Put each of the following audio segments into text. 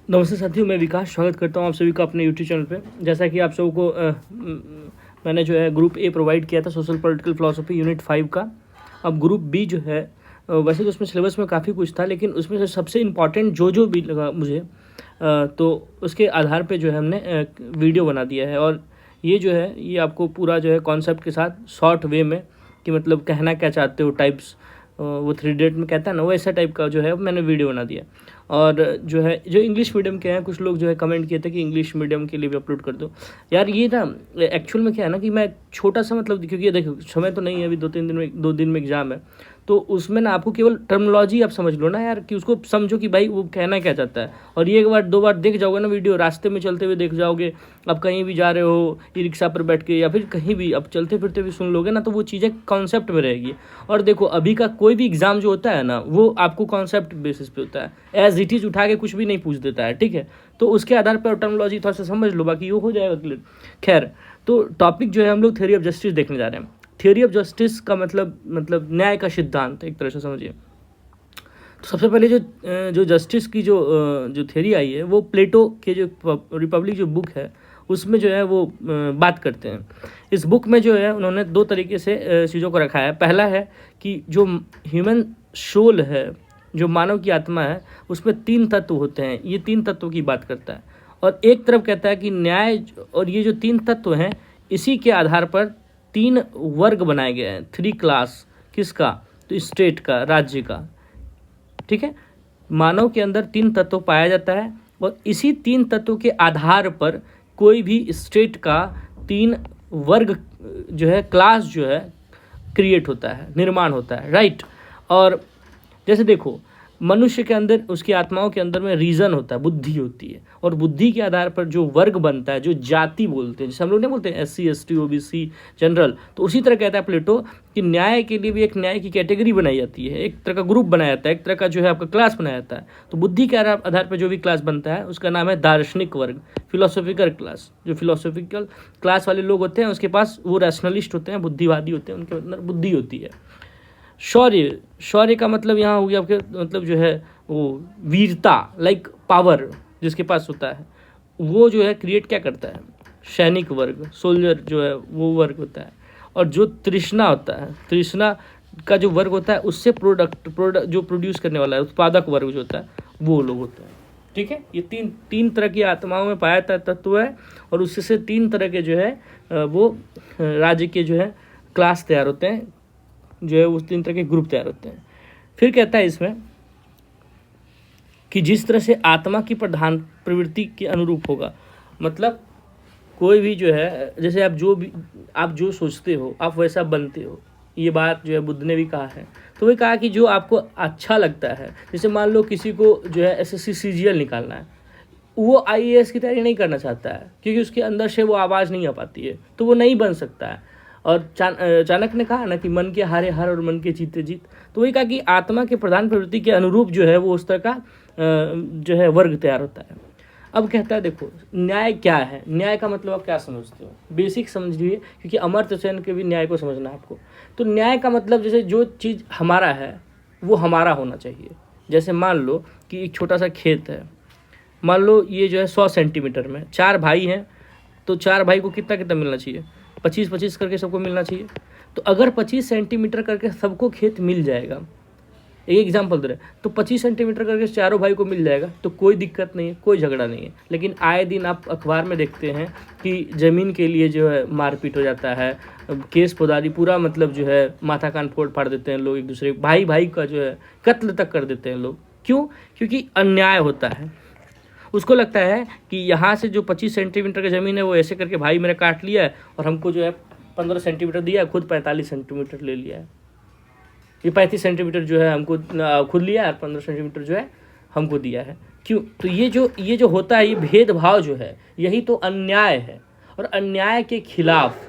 नमस्ते साथियों, मैं विकास स्वागत करता हूं आप सभी का अपने यूट्यूब चैनल पे। जैसा कि आप सबको मैंने जो है ग्रुप ए प्रोवाइड किया था सोशल पॉलिटिकल फिलोसफी यूनिट 5 का। अब ग्रुप बी जो है वैसे तो उसमें सिलेबस में काफ़ी कुछ था, लेकिन उसमें से सबसे इम्पॉर्टेंट जो भी लगा मुझे तो उसके आधार पे जो है हमने वीडियो बना दिया है। और ये जो है ये आपको पूरा जो है कॉन्सेप्ट के साथ शॉर्ट वे में कि मतलब कहना क्या चाहते हो टाइप्स वो 3 में कहता है ना, वो ऐसा टाइप का जो है मैंने वीडियो बना दिया। और जो है जो इंग्लिश मीडियम के हैं, कुछ लोग जो है कमेंट किए थे कि इंग्लिश मीडियम के लिए भी अपलोड कर दो। यार ये ना एक्चुअल में क्या है ना कि मैं छोटा सा मतलब, क्योंकि देखो समय तो नहीं है अभी, 2 दिन में एग्जाम है, तो उसमें ना आपको केवल टर्मिनोलॉजी आप समझ लो ना यार, कि उसको समझो कि भाई वो कहना क्या चाहता है। और ये एक बार 2 बार देख जाओगे ना वीडियो, रास्ते में चलते हुए देख जाओगे, आप कहीं भी जा रहे हो ई रिक्शा पर बैठ के या फिर कहीं भी आप चलते फिरते भी सुन लोगे ना, तो वो चीज़ें कॉन्सेप्ट में रहेगी। और देखो अभी का कोई भी एग्जाम जो होता है ना, वो आपको कॉन्सेप्ट बेसिस पे होता है, एज इट इज़ उठा के कुछ भी नहीं पूछ देता है, ठीक है। तो उसके आधार पर टर्मिनोलॉजी थोड़ा सा समझ लो, बाकी वो हो जाएगा क्लियर। खैर, तो टॉपिक जो है हम लोग थ्योरी ऑफ जस्टिस देखने जा रहे हैं। थ्योरी ऑफ जस्टिस का मतलब न्याय का सिद्धांत एक तरह से समझिए। तो सबसे पहले जो जस्टिस की जो थ्योरी आई है, वो प्लेटो के जो रिपब्लिक जो बुक है उसमें जो है वो बात करते हैं। इस बुक में जो है उन्होंने 2 तरीके से चीज़ों को रखा है। पहला है कि जो ह्यूमन सोल है, जो मानव की आत्मा है, उसमें 3 तत्व होते हैं। ये 3 तत्वों की बात करता है। और एक तरफ कहता है कि न्याय, और ये जो 3 तत्व हैं इसी के आधार पर 3 वर्ग बनाए गए हैं, 3 क्लास। किसका? तो स्टेट का, राज्य का, ठीक है। मानव के अंदर 3 तत्व पाया जाता है और इसी 3 तत्वों के आधार पर कोई भी स्टेट का 3 वर्ग जो है, क्लास जो है क्रिएट होता है, निर्माण होता है, राइट। और जैसे देखो, मनुष्य के अंदर, उसकी आत्माओं के अंदर में रीज़न होता है, बुद्धि होती है, और बुद्धि के आधार पर जो वर्ग बनता है, जो जाति बोलते हैं, जैसे हम लोग नहीं बोलते हैं SC ST OBC जनरल, तो उसी तरह कहता है प्लेटो कि न्याय के लिए भी एक न्याय की कैटेगरी बनाई जाती है, एक तरह का ग्रुप बनाया जाता है, एक तरह का जो है आपका क्लास बनाया जाता है। तो बुद्धि के आधार पर जो भी क्लास बनता है उसका नाम है दार्शनिक वर्ग, फिलोसॉफिकल क्लास। जो फिलोसॉफिकल क्लास वाले लोग होते हैं उसके पास वो रैशनलिस्ट होते हैं, बुद्धिवादी होते हैं, उनके अंदर बुद्धि होती है। शौर्य का मतलब यहाँ हो गया आपके मतलब जो है वो वीरता, लाइक पावर जिसके पास होता है, वो जो है क्रिएट क्या करता है, सैनिक वर्ग, सोल्जर जो है वो वर्ग होता है। और जो तृष्णा होता है, तृष्णा का जो वर्ग होता है, उससे प्रोडक्ट जो प्रोड्यूस करने वाला है, उत्पादक वर्ग जो होता है, वो लोग होते हैं, ठीक है। ये तीन तरह की आत्माओं में पाया जाता तत्व है, और उससे 3 तरह के जो है वो राज्य के जो है क्लास तैयार होते हैं, जो है उस 3 तरह के ग्रुप तैयार होते हैं। फिर कहता है इसमें कि जिस तरह से आत्मा की प्रधान प्रवृत्ति के अनुरूप होगा, मतलब कोई भी जो है, जैसे आप जो सोचते हो आप वैसा बनते हो, ये बात जो है बुद्ध ने भी कहा है। तो वही कहा कि जो आपको अच्छा लगता है, जैसे मान लो किसी को जो है SSC CGL निकालना है, वो IAS की तैयारी नहीं करना चाहता है क्योंकि उसके अंदर से वो आवाज़ नहीं आ पाती है, तो वो नहीं बन सकता है। और चाणक्य ने कहा ना कि मन के हारे हार और मन के जीते जीत। तो वही कहा कि आत्मा के प्रधान प्रवृत्ति के अनुरूप जो है वो उस तरह का जो है वर्ग तैयार होता है। अब कहता है देखो न्याय क्या है, न्याय का मतलब आप क्या समझते हो, बेसिक समझ लीजिए, क्योंकि अमर्त्य सेन के भी न्याय को समझना है आपको। तो न्याय का मतलब जैसे जो चीज़ हमारा है वो हमारा होना चाहिए। जैसे मान लो कि एक छोटा सा खेत है, मान लो ये जो है 100 सेंटीमीटर में 4 भाई हैं, तो 4 भाई को कितना कितना मिलना चाहिए, 25-25 करके सबको मिलना चाहिए। तो अगर 25 सेंटीमीटर करके सबको खेत मिल जाएगा, एक एग्जांपल दे रहे हैं, तो 25 सेंटीमीटर करके चारों भाई को मिल जाएगा, तो कोई दिक्कत नहीं है, कोई झगड़ा नहीं है। लेकिन आए दिन आप अखबार में देखते हैं कि ज़मीन के लिए जो है मारपीट हो जाता है, केस फौजदारी पूरा, मतलब जो है माथा कान फोड़ फाड़ देते हैं लोग, एक दूसरे भाई का जो है कत्ल तक कर देते हैं लोग। क्यों? क्योंकि अन्याय होता है। उसको लगता है कि यहाँ से जो 25 सेंटीमीटर की ज़मीन है वो ऐसे करके भाई मेरा काट लिया है, और हमको जो है 15 सेंटीमीटर दिया है, खुद 45 सेंटीमीटर ले लिया है। ये 35 सेंटीमीटर जो है हमको खुद लिया है और 15 सेंटीमीटर जो है हमको दिया है। क्यों? तो ये जो होता है, ये भेदभाव जो है, यही तो अन्याय है। और अन्याय के खिलाफ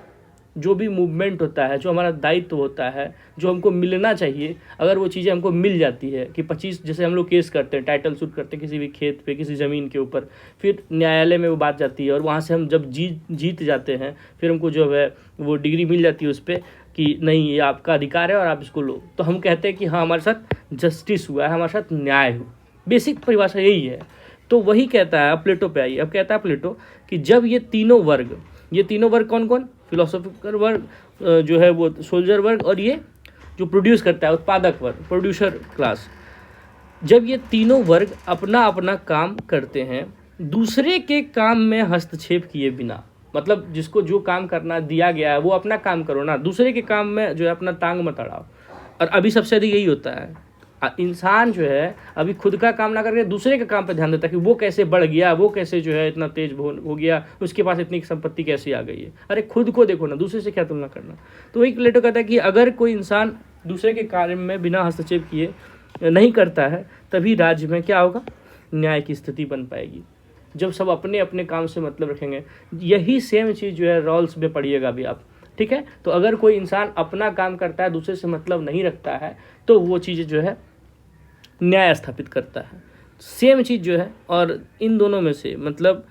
जो भी मूवमेंट होता है, जो हमारा दायित्व होता है, जो हमको मिलना चाहिए, अगर वो चीज़ें हमको मिल जाती है कि 25, जैसे हम लोग केस करते हैं, टाइटल सूट करते हैं किसी भी खेत पे, किसी ज़मीन के ऊपर, फिर न्यायालय में वो बात जाती है और वहाँ से हम जब जीत जाते हैं, फिर हमको जो है वो डिग्री मिल जाती है उस पर कि नहीं ये आपका अधिकार है और आप इसको लो, तो हम कहते हैं कि हाँ हमारे साथ जस्टिस हुआ है, हमारे साथ न्याय हुआ। बेसिक परिभाषा यही है। तो वही कहता है, अब प्लेटो पे आइए, अब कहता है प्लेटो कि जब ये तीनों वर्ग कौन कौन, फिलोसॉफिकल वर्ग जो है वो सोल्जर वर्ग, और ये जो प्रोड्यूस करता है उत्पादक वर्ग, प्रोड्यूसर क्लास, जब ये तीनों वर्ग अपना अपना काम करते हैं दूसरे के काम में हस्तक्षेप किए बिना, मतलब जिसको जो काम करना दिया गया है वो अपना काम करो ना, दूसरे के काम में जो है अपना टांग मत अड़ाओ। और अभी सबसे अधिक यही होता है, इंसान जो है अभी खुद का काम ना करके दूसरे के काम पे ध्यान देता है कि वो कैसे बढ़ गया, वो कैसे जो है इतना तेज हो गया, उसके पास इतनी संपत्ति कैसे आ गई है। अरे खुद को देखो ना, दूसरे से क्या तुलना करना। तो वही प्लेटो कहता है कि अगर कोई इंसान दूसरे के कार्य में बिना हस्तक्षेप किए नहीं करता है तभी राज्य में क्या होगा, न्याय की स्थिति बन पाएगी, जब सब अपने अपने काम से मतलब रखेंगे। यही सेम चीज़ जो है रॉल्स में पढ़िएगा भी आप, ठीक है। तो अगर कोई इंसान अपना काम करता है, दूसरे से मतलब नहीं रखता है, तो वो चीज़ें जो है न्याय स्थापित करता है। सेम चीज़ जो है, और इन दोनों में से मतलब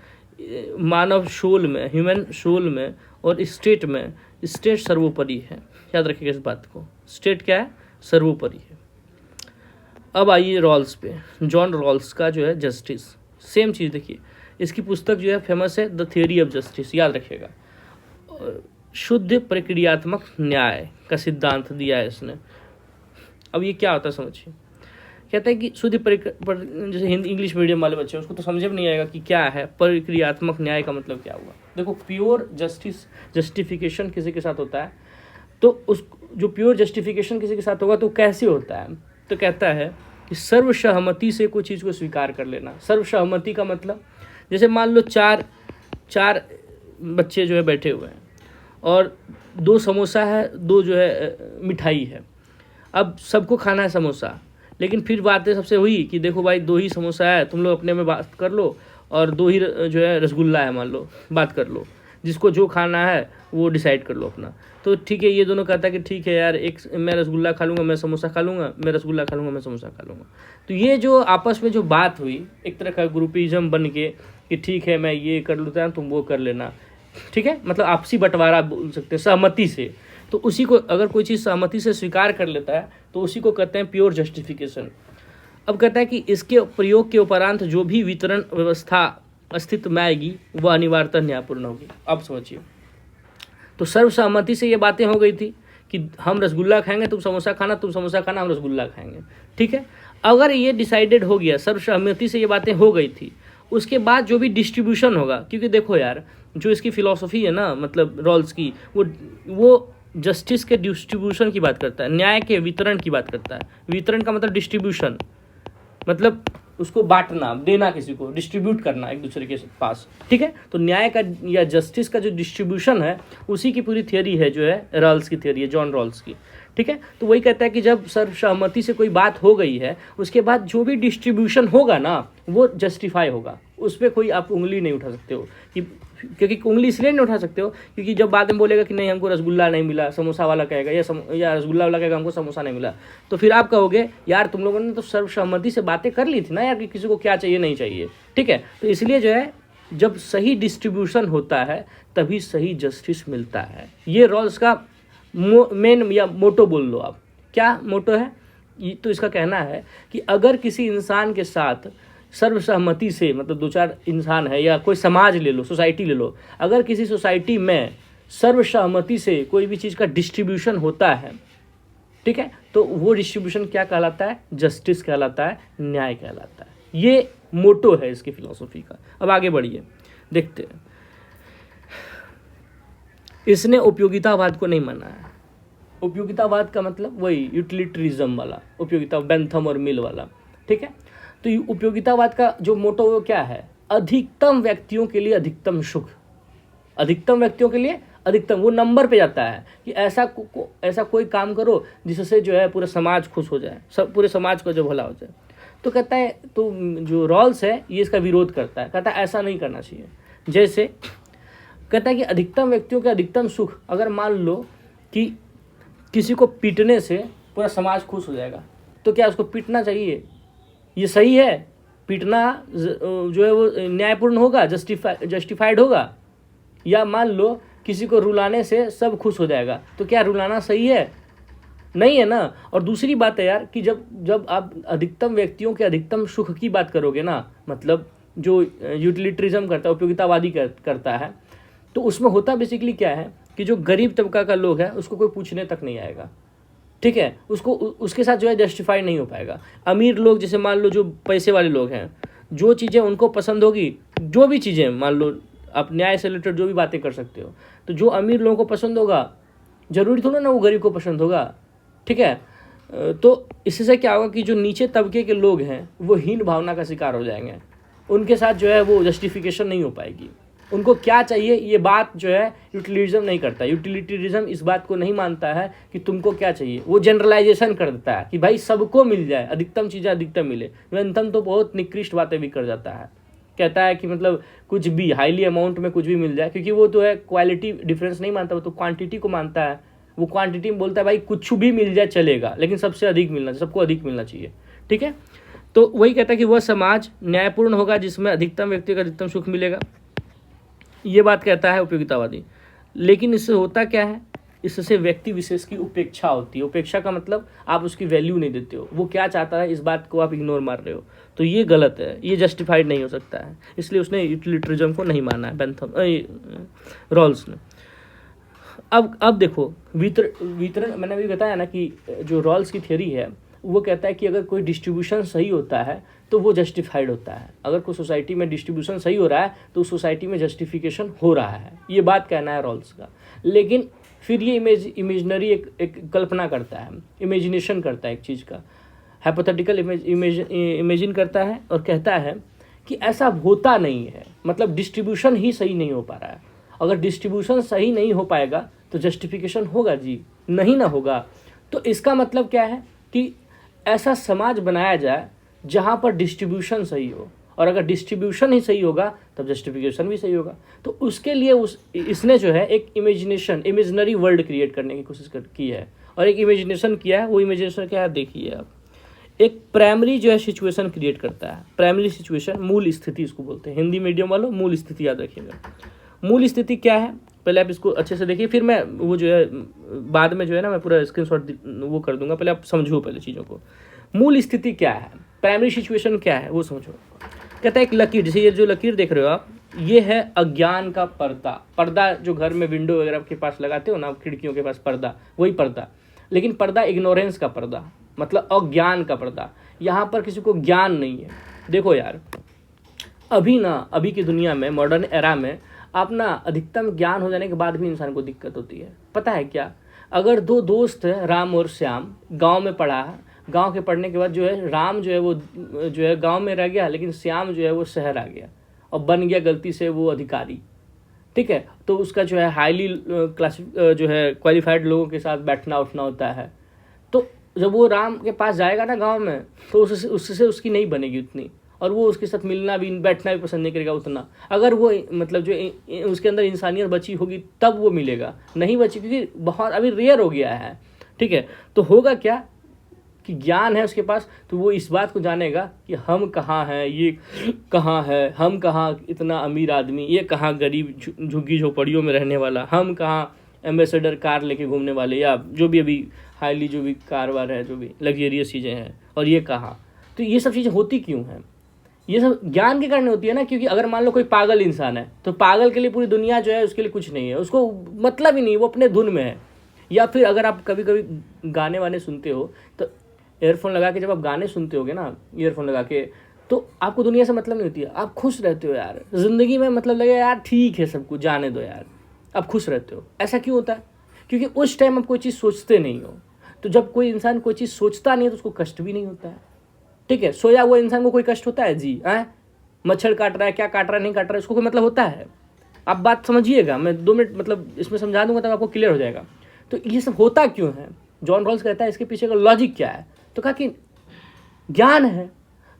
मानव सोल में, ह्यूमन सोल में और स्टेट में, स्टेट सर्वोपरि है। याद रखिएगा इस बात को, स्टेट क्या है, सर्वोपरि है। अब आइए रॉल्स पे, जॉन रॉल्स का जो है जस्टिस, सेम चीज़ देखिए, इसकी पुस्तक जो है फेमस है द थियरी ऑफ जस्टिस, याद रखिएगा। शुद्ध प्रक्रियात्मक न्याय का सिद्धांत दिया है इसने। अब ये क्या होता है समझिए, कहता है कि शुद्ध जैसे हिंदी इंग्लिश मीडियम वाले बच्चे उसको तो समझ में नहीं आएगा कि क्या है प्रक्रियात्मक न्याय का मतलब क्या हुआ। देखो प्योर जस्टिफिकेशन किसी के साथ होता है, तो उस जो प्योर जस्टिफिकेशन किसी के साथ होगा तो कैसे होता है, तो कहता है कि सर्वसहमति से कोई चीज़ को स्वीकार कर लेना। सर्वसहमति का मतलब जैसे मान लो चार बच्चे जो है बैठे हुए हैं और 2 समोसा है, 2 जो है मिठाई है। अब सबको खाना है समोसा, लेकिन फिर बातें सबसे हुई कि देखो भाई 2 ही समोसा है, तुम लोग अपने में बात कर लो, और 2 ही जो है रसगुल्ला है, मान लो, बात कर लो, जिसको जो खाना है वो डिसाइड कर लो अपना। तो ठीक है, ये दोनों कहता है कि ठीक है यार, एक मैं रसगुल्ला खा लूँगा, मैं समोसा खा लूँगा, मैं रसगुल्ला खा लूँगा, मैं समोसा खा लूँगा। तो ये जो आपस में जो बात हुई, एक तरह का ग्रुपिज्म बन के कि ठीक है मैं ये कर लेता हूँ, तुम वो कर लेना, ठीक है, मतलब आपसी बंटवारा बोल सकते हैं सहमति से। तो उसी को अगर कोई चीज़ सहमति से स्वीकार कर लेता है तो उसी को कहते हैं प्योर जस्टिफिकेशन। अब कहता है कि इसके प्रयोग के उपरांत जो भी वितरण व्यवस्था अस्तित्व में आएगी वह अनिवार्यतः न्यायपूर्ण होगी। अब समझिए, तो सर्वसहमति से ये बातें हो गई थी कि हम रसगुल्ला खाएंगे, तुम समोसा खाना, तुम समोसा खाना, हम रसगुल्ला खाएंगे, ठीक है। अगर ये डिसाइडेड हो गया, सर्वसहमति से ये बातें हो गई थी, उसके बाद जो भी डिस्ट्रीब्यूशन होगा, क्योंकि देखो यार जो इसकी फिलॉसफी है ना, मतलब रॉल्स की, वो जस्टिस के डिस्ट्रीब्यूशन की बात करता है, न्याय के वितरण की बात करता है। वितरण का मतलब डिस्ट्रीब्यूशन, मतलब उसको बांटना, देना, किसी को डिस्ट्रीब्यूट करना एक दूसरे के पास, ठीक है। तो न्याय का या जस्टिस का जो डिस्ट्रीब्यूशन है उसी की पूरी थियरी है, जो है रॉल्स की थियरी है, जॉन रॉल्स की, ठीक है। तो वही कहता है कि जब सर्वसहमति से कोई बात हो गई है, उसके बाद जो भी डिस्ट्रीब्यूशन होगा ना वो जस्टिफाई होगा, उस पर कोई आप उंगली नहीं उठा सकते हो। क्योंकि उंगली इसलिए नहीं उठा सकते हो क्योंकि जब बाद में बोलेगा कि नहीं हमको रसगुल्ला नहीं मिला, समोसा वाला कहेगा, या रसगुल्ला वाला कहेगा हमको समोसा नहीं मिला, तो फिर आप कहोगे यार तुम लोगों ने तो सर्वसहमति से बातें कर ली थी ना यार कि किसी को क्या चाहिए नहीं चाहिए, ठीक है। तो इसलिए जो है जब सही डिस्ट्रीब्यूशन होता है तभी सही जस्टिस मिलता है। ये रॉल्स का मेन या मोटो बोल लो आप, क्या मोटो है, तो इसका कहना है कि अगर किसी इंसान के साथ सर्वसहमति से, मतलब 2-4 इंसान है या कोई समाज ले लो, सोसाइटी ले लो, अगर किसी सोसाइटी में सर्वसहमति से कोई भी चीज़ का डिस्ट्रीब्यूशन होता है, ठीक है, तो वो डिस्ट्रीब्यूशन क्या कहलाता है, जस्टिस कहलाता है, न्याय कहलाता है। ये मोटो है इसकी फिलॉसफी का। अब आगे बढ़िए, देखते हैं। इसने उपयोगितावाद को नहीं माना है। उपयोगितावाद का मतलब वही यूटिलिटरिज्म वाला, उपयोगिता, बेंथम और मिल वाला, ठीक है। तो उपयोगितावाद का जो मोटो वो क्या है, अधिकतम व्यक्तियों के लिए अधिकतम सुख, अधिकतम व्यक्तियों के लिए अधिकतम, वो नंबर पे जाता है कि ऐसा कोई काम करो जिससे जो है पूरा समाज खुश हो जाए, सब पूरे समाज को जो भला हो जाए। तो कहता है, तो जो रॉल्स है ये इसका विरोध करता है, कहता है ऐसा नहीं करना चाहिए। जैसे कहता है कि अधिकतम व्यक्तियों के अधिकतम सुख, अगर मान लो कि किसी को पीटने से पूरा समाज खुश हो जाएगा, तो क्या उसको पीटना चाहिए? ये सही है? पीटना जो है वो न्यायपूर्ण होगा, जस्टिफाइड होगा? या मान लो किसी को रुलाने से सब खुश हो जाएगा, तो क्या रुलाना सही है? नहीं है ना। और दूसरी बात है यार कि जब आप अधिकतम व्यक्तियों के अधिकतम सुख की बात करोगे ना, मतलब जो यूटिलिटरिज्म करता है, उपयोगितावादी करता है, तो उसमें होता बेसिकली क्या है कि जो गरीब तबका का लोग है उसको कोई पूछने तक नहीं आएगा, ठीक है, उसको उसके साथ जो है जस्टिफाई नहीं हो पाएगा। अमीर लोग, जैसे मान लो जो पैसे वाले लोग हैं, जो चीज़ें उनको पसंद होगी, जो भी चीज़ें मान लो आप न्याय से रिलेटेड जो भी बातें कर सकते हो, तो जो अमीर लोगों को पसंद होगा ज़रूरी थोड़ा ना वो गरीब को पसंद होगा, ठीक है। तो इससे क्या होगा कि जो नीचे तबके के लोग हैं वो हीन भावना का शिकार हो जाएंगे, उनके साथ जो है वो जस्टिफिकेशन नहीं हो पाएगी। उनको क्या चाहिए ये बात जो है यूटिलिटिज्म नहीं करता। यूटिलिटरिज्म इस बात को नहीं मानता है कि तुमको क्या चाहिए, वो जनरलाइजेशन कर देता है कि भाई सबको मिल जाए, अधिकतम चीज़ें अधिकतम मिले। न्यूनतम तो बहुत निकृष्ट बातें भी कर जाता है, कहता है कि मतलब कुछ भी हाईली अमाउंट में कुछ भी मिल जाए, क्योंकि वो तो है क्वालिटी डिफरेंस नहीं मानता, वो तो क्वांटिटी को मानता है। वो क्वांटिटी में बोलता है भाई कुछ भी मिल जाए चलेगा, लेकिन सबसे अधिक मिलना चाहिए, सबको अधिक मिलना चाहिए, ठीक है। तो वही कहता है कि वह समाज न्यायपूर्ण होगा जिसमें अधिकतम व्यक्ति को अधिकतम सुख मिलेगा, ये बात कहता है उपयोगितावादी। लेकिन इससे होता क्या है, इससे व्यक्ति विशेष की उपेक्षा होती है। उपेक्षा का मतलब आप उसकी वैल्यू नहीं देते हो, वो क्या चाहता है इस बात को आप इग्नोर मार रहे हो, तो ये गलत है, ये जस्टिफाइड नहीं हो सकता है। इसलिए उसने यूटिलिटरिज्म को नहीं माना है रॉल्स ने। अब देखो वितरण मैंने अभी बताया ना कि जो रॉल्स की थ्योरी है वो कहता है कि अगर कोई डिस्ट्रीब्यूशन सही होता है तो वो जस्टिफाइड होता है। अगर कोई सोसाइटी में डिस्ट्रीब्यूशन सही हो रहा है तो उस सोसाइटी में जस्टिफिकेशन हो रहा है, ये बात कहना है रॉल्स का। लेकिन फिर ये इमेजनरी एक कल्पना करता है, इमेजिनेशन करता है एक चीज़ का, हाइपोथेटिकल इमेजिन करता है और कहता है कि ऐसा होता नहीं है, मतलब डिस्ट्रीब्यूशन ही सही नहीं हो पा रहा है। अगर डिस्ट्रीब्यूशन सही नहीं हो पाएगा तो जस्टिफिकेशन होगा जी, नहीं ना होगा। तो इसका मतलब क्या है कि ऐसा समाज बनाया जाए जहाँ पर डिस्ट्रीब्यूशन सही हो, और अगर डिस्ट्रीब्यूशन ही सही होगा तब जस्टिफिकेशन भी सही होगा। तो उसके लिए इसने जो है एक इमेजिनरी वर्ल्ड क्रिएट करने की कोशिश की है, और एक इमेजिनेशन किया है। वो इमेजिनेशन क्या है देखिए आप, एक प्राइमरी जो है सिचुएशन क्रिएट करता है। प्राइमरी सिचुएशन, मूल स्थिति इसको बोलते हैं, हिंदी मीडियम वालों मूल स्थिति याद रखिएगा। मूल स्थिति क्या है पहले आप इसको अच्छे से देखिए, फिर मैं वो जो है बाद में जो है ना मैं पूरा स्क्रीनशॉट वो कर दूंगा, पहले आप समझो पहले चीज़ों को। मूल स्थिति क्या है, प्राइमरी सिचुएशन क्या है वो समझो। कहता है एक लकीर, जैसे ये जो लकीर देख रहे हो आप, ये है अज्ञान का पर्दा। पर्दा जो घर में विंडो वगैरह के पास लगाते हो ना, खिड़कियों के पास पर्दा, वही पर्दा। लेकिन पर्दा इग्नोरेंस का पर्दा, मतलब अज्ञान का पर्दा। यहाँ पर किसी को ज्ञान नहीं है। देखो यार, अभी की दुनिया में, मॉडर्न एरा में, आप ना अधिकतम ज्ञान हो जाने के बाद भी इंसान को दिक्कत होती है। पता है क्या, अगर दो दोस्त हैं राम और श्याम, गांव में पढ़ा है, गांव के पढ़ने के बाद जो है राम जो है वो जो है गांव में रह गया, लेकिन श्याम जो है वो शहर आ गया और बन गया गलती से वो अधिकारी, ठीक है। तो उसका जो है हाईली जो है क्वालिफाइड लोगों के साथ बैठना उठना होता है। तो जब वो राम के पास जाएगा ना गाँव में, तो उससे उसकी नहीं बनेगी उतनी, और वो उसके साथ मिलना भी बैठना भी पसंद नहीं करेगा उतना। अगर वो मतलब जो उसके अंदर इंसानियत बची होगी तब वो मिलेगा, नहीं बची क्योंकि बहुत अभी रेयर हो गया है, ठीक है। तो होगा क्या कि ज्ञान है उसके पास, तो वो इस बात को जानेगा कि हम कहाँ हैं, ये कहाँ है, हम कहाँ इतना अमीर आदमी, ये कहाँ गरीब झुग्गी झोपड़ियों में रहने वाला, हम कहाँ एम्बेसडर कार लेके घूमने वाले, या जो भी अभी हाईली जो भी कारवार है, जो भी लग्जरियस चीज़ें हैं, और ये कहाँ। तो ये सब चीज़ें होती क्यों हैं, ये सब ज्ञान के कारण होती है ना। क्योंकि अगर मान लो कोई पागल इंसान है, तो पागल के लिए पूरी दुनिया जो है उसके लिए कुछ नहीं है, उसको मतलब ही नहीं, वो अपने धुन में है। या फिर अगर आप कभी कभी गाने वाने सुनते हो, तो ईयरफोन लगा के जब आप गाने सुनते होगे ना, ईयरफोन लगा के, तो आपको दुनिया से मतलब नहीं होती है, आप खुश रहते हो यार ज़िंदगी में। मतलब लगे यार ठीक है सब कुछ जाने दो यार, आप खुश रहते हो। ऐसा क्यों होता है, क्योंकि उस टाइम आप कोई चीज़ सोचते नहीं हो। तो जब कोई इंसान कोई चीज़ सोचता नहीं है तो उसको कष्ट भी नहीं होता है, ठीक है। सोया हुआ इंसान को कोई कष्ट होता है जी, मच्छर काट रहा है, क्या काट रहा है, नहीं काट रहा है, उसको कोई मतलब होता है। आप बात समझिएगा, मैं 2 मिनट मतलब इसमें समझा दूंगा तब आपको क्लियर हो जाएगा। तो ये सब होता क्यों है, जॉन रॉल्स कहता है इसके पीछे का लॉजिक क्या है। तो कहा कि ज्ञान है,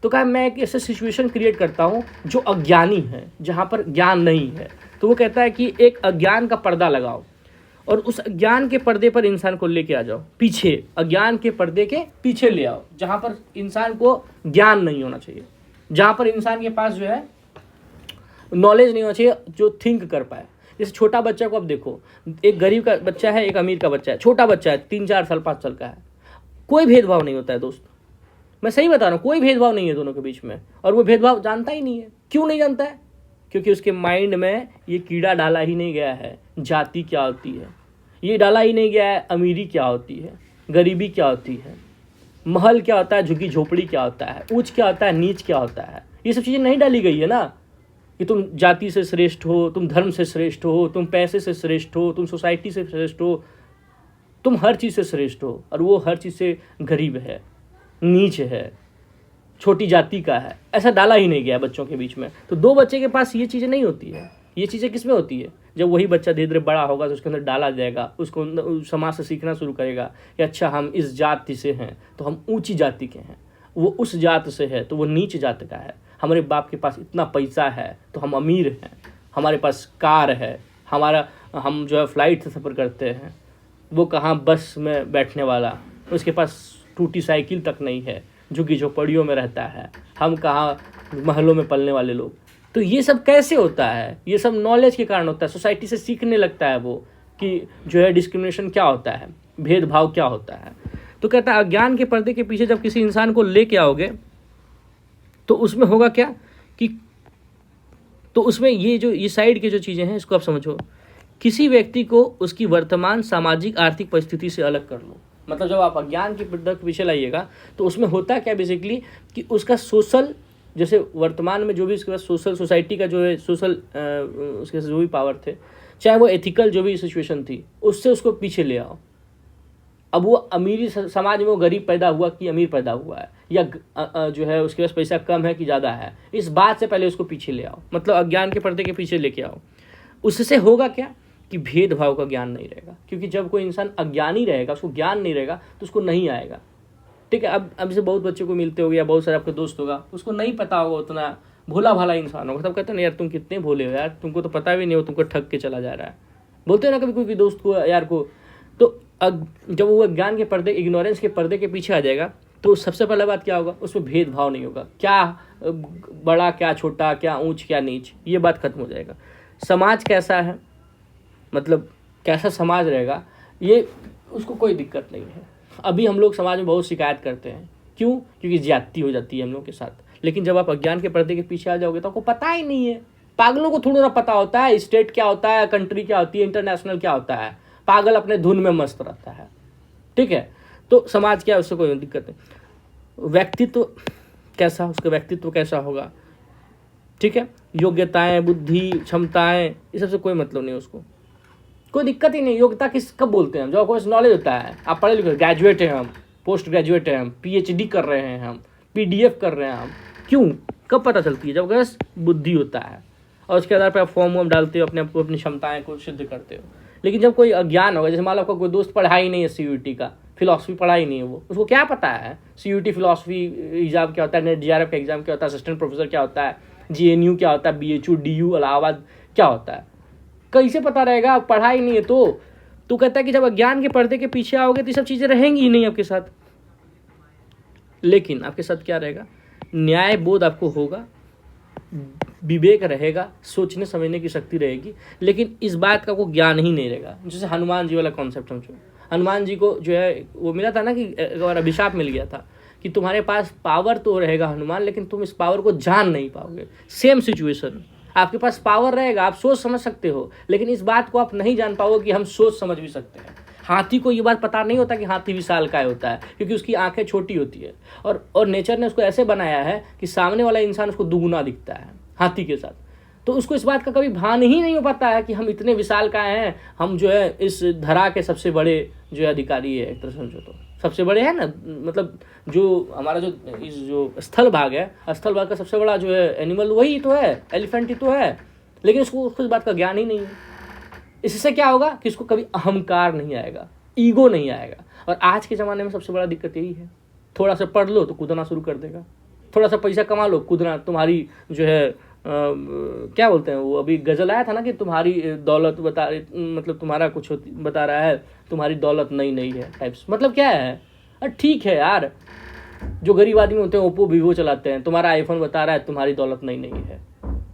तो कहा मैं एक ऐसा सिचुएशन क्रिएट करता हूँ जो अज्ञानी है, जहाँ पर ज्ञान नहीं है। तो वो कहता है कि एक अज्ञान का पर्दा लगाओ, और उस अज्ञान के पर्दे पर इंसान को लेके आ जाओ पीछे, अज्ञान के पर्दे के पीछे ले आओ, जहाँ पर इंसान को ज्ञान नहीं होना चाहिए, जहाँ पर इंसान के पास जो है नॉलेज नहीं होना चाहिए जो थिंक कर पाए। जैसे छोटा बच्चा को अब देखो, एक गरीब का बच्चा है, एक अमीर का बच्चा है, छोटा बच्चा है 3-4 साल 5 साल का है, कोई भेदभाव नहीं होता है दोस्त, मैं सही बता रहा हूँ, कोई भेदभाव नहीं है दोनों के बीच में, और वो भेदभाव जानता ही नहीं है। क्यों नहीं जानता है? क्योंकि उसके माइंड में ये कीड़ा डाला ही नहीं गया है, जाति क्या होती है, ये डाला ही नहीं गया है अमीरी क्या होती है, गरीबी क्या होती है, महल क्या होता है, झुग्गी झोपड़ी क्या होता है, ऊंच क्या होता है, नीच क्या होता है। ये सब चीज़ें नहीं डाली गई है ना, कि तुम जाति से श्रेष्ठ हो, तुम धर्म से श्रेष्ठ हो, तुम पैसे से श्रेष्ठ हो, तुम सोसाइटी से श्रेष्ठ हो, तुम हर चीज़ से श्रेष्ठ हो, और वो हर चीज़ से गरीब है, नीच है, छोटी जाति का है। ऐसा डाला ही नहीं गया बच्चों के बीच में। तो दो बच्चे के पास ये चीज़ें नहीं होती है। ये चीज़ें किस में होती है? जब वही बच्चा धीरे धीरे बड़ा होगा तो उसके अंदर डाला जाएगा, उसको समाज से सीखना शुरू करेगा कि अच्छा हम इस जाति से हैं तो हम ऊंची जाति के हैं, वो उस जात से है तो वो नीच जात का है, हमारे बाप के पास इतना पैसा है तो हम अमीर हैं, हमारे पास कार है, हम जो है फ्लाइट से सफ़र करते हैं, वो कहाँ बस में बैठने वाला, उसके पास टूटी साइकिल तक नहीं है, झुग्गी झोपड़ियों में रहता है, हम कहाँ महलों में पलने वाले लोग। तो ये सब कैसे होता है? ये सब नॉलेज के कारण होता है। सोसाइटी से सीखने लगता है वो कि जो है डिस्क्रिमिनेशन क्या होता है, भेदभाव क्या होता है। तो कहता है अज्ञान के पर्दे के पीछे जब किसी इंसान को लेके आओगे तो उसमें होगा क्या कि तो उसमें ये साइड की जो चीज़ें हैं इसको आप समझो। किसी व्यक्ति को उसकी वर्तमान सामाजिक आर्थिक परिस्थिति से अलग कर लो। मतलब जब आप अज्ञान की पर्दे के पीछे लाइएगा तो उसमें होता क्या बेसिकली कि उसका सोशल, जैसे वर्तमान में जो भी उसके पास सोशल सोसाइटी का जो है सोशल उसके जो भी पावर थे, चाहे वो एथिकल जो भी सिचुएशन थी, उससे उसको पीछे ले आओ। अब वो अमीरी समाज में वो गरीब पैदा हुआ कि अमीर पैदा हुआ है, या जो है उसके पास पैसा कम है कि ज़्यादा है, इस बात से पहले उसको पीछे ले आओ। मतलब अज्ञान के पर्दे के पीछे लेके आओ। उससे होगा क्या कि भेदभाव का ज्ञान नहीं रहेगा। क्योंकि जब कोई इंसान अज्ञानी रहेगा, उसको ज्ञान नहीं रहेगा तो उसको नहीं आएगा। ठीक है, अब से बहुत बच्चों को मिलते होगे या बहुत सारे आपके दोस्त होगा, उसको नहीं पता होगा, उतना भोला भाला इंसान होगा, तब कहते हैं यार तुम कितने भोले हो यार, तुमको तो पता भी नहीं हो, तुमको ठग के चला जा रहा है। बोलते हैं ना कभी कोई दोस्त को यार को। तो जब वो अज्ञान के पर्दे, इग्नोरेंस के पर्दे के पीछे आ जाएगा तो सबसे पहला बात क्या होगा, उसमें भेदभाव नहीं होगा। क्या बड़ा क्या छोटा, क्या ऊंच क्या नीच, ये बात खत्म हो जाएगा। समाज कैसा है, मतलब कैसा समाज रहेगा, ये उसको कोई दिक्कत नहीं है। अभी हम लोग समाज में बहुत शिकायत करते हैं, क्यों? क्योंकि ज्यादती हो जाती है हम लोग के साथ। लेकिन जब आप अज्ञान के पर्दे के पीछे आ जाओगे तो आपको पता ही नहीं है। पागलों को थोड़ा ना पता होता है स्टेट क्या होता है, कंट्री क्या होती है, इंटरनेशनल क्या होता है। पागल अपने धुन में मस्त रहता है। ठीक है, तो समाज क्या है उससे कोई दिक्कत नहीं। व्यक्तित्व कैसा, उसका व्यक्तित्व कैसा होगा, ठीक है, योग्यताएं, बुद्धि, क्षमताएं, ये सबसे कोई मतलब नहीं उसको, कोई दिक्कत ही नहीं। योग्यता किस कब बोलते हैं? जब आपको नॉलेज होता है, आप पढ़े लिखे, ग्रेजुएट हैं हम, पोस्ट ग्रेजुएट हैं हम, PhD कर रहे हैं हम, PDF कर रहे हैं हम, क्यों? कब पता चलती है? जब बस बुद्धि होता है और उसके आधार पर आप फॉर्म वॉर्म डालते हो, अपने आप को, अपनी क्षमताएं को सिद्ध करते हो। लेकिन जब कोई अज्ञान होगा, जैसे मान लो आपका कोई दोस्त पढ़ा ही नहीं है CUET का, फिलॉसफी पढ़ा ही नहीं है, वो उसको क्या पता है CUET फिलॉसफी एग्जाम क्या होता है, नेट JRF का एग्जाम क्या होता है, असिस्टेंट प्रोफेसर क्या होता है, GNU क्या होता है, BHU DU इलाहाबाद क्या होता है, कैसे पता रहेगा? पढ़ा ही नहीं है। तो कहता है कि जब अज्ञान के पर्दे के पीछे आओगे तो ये सब चीज़ें रहेंगी ही नहीं आपके साथ। लेकिन आपके साथ क्या रहेगा? न्याय बोध आपको होगा, विवेक रहेगा, सोचने समझने की शक्ति रहेगी, लेकिन इस बात का कोई ज्ञान ही नहीं रहेगा। जैसे हनुमान जी वाला कॉन्सेप्ट समझो। हनुमान जी को जो है वो मिला था ना कि एक बार अभिशाप मिल गया था कि तुम्हारे पास पावर तो रहेगा हनुमान, लेकिन तुम इस पावर को जान नहीं पाओगे। सेम सिचुएशन, आपके पास पावर रहेगा, आप सोच समझ सकते हो, लेकिन इस बात को आप नहीं जान पाओगे कि हम सोच समझ भी सकते हैं। हाथी को ये बात पता नहीं होता कि हाथी विशालकाय होता है, क्योंकि उसकी आंखें छोटी होती है, और नेचर ने उसको ऐसे बनाया है कि सामने वाला इंसान उसको दुगुना दिखता है हाथी के साथ। तो उसको इस बात का कभी भान ही नहीं हो पाता है कि हम इतने विशालकाय हैं, हम जो है इस धरा के सबसे बड़े जो है अधिकारी है, एक तरह समझो तो सबसे बड़े है ना, मतलब जो हमारा जो स्थल भाग है, स्थल भाग का सबसे बड़ा जो है एनिमल वही तो है, एलिफेंट ही तो है। लेकिन उसको इस बात का ज्ञान ही नहीं है। इससे क्या होगा कि इसको कभी अहंकार नहीं आएगा, ईगो नहीं आएगा। और आज के ज़माने में सबसे बड़ा दिक्कत यही है, थोड़ा सा पढ़ लो तो कूदना शुरू कर देगा, थोड़ा सा पैसा कमा लो कूदना, तुम्हारी जो है क्या बोलते हैं वो, अभी गजल आया था ना कि तुम्हारी दौलत बता, मतलब तुम्हारा कुछ बता रहा है, तुम्हारी दौलत नई है टाइप्स। मतलब क्या है? ठीक है यार, जो गरीब आदमी होते हैं ओप्पो वीवो चलाते हैं, तुम्हारा आईफोन बता रहा है तुम्हारी दौलत नई है,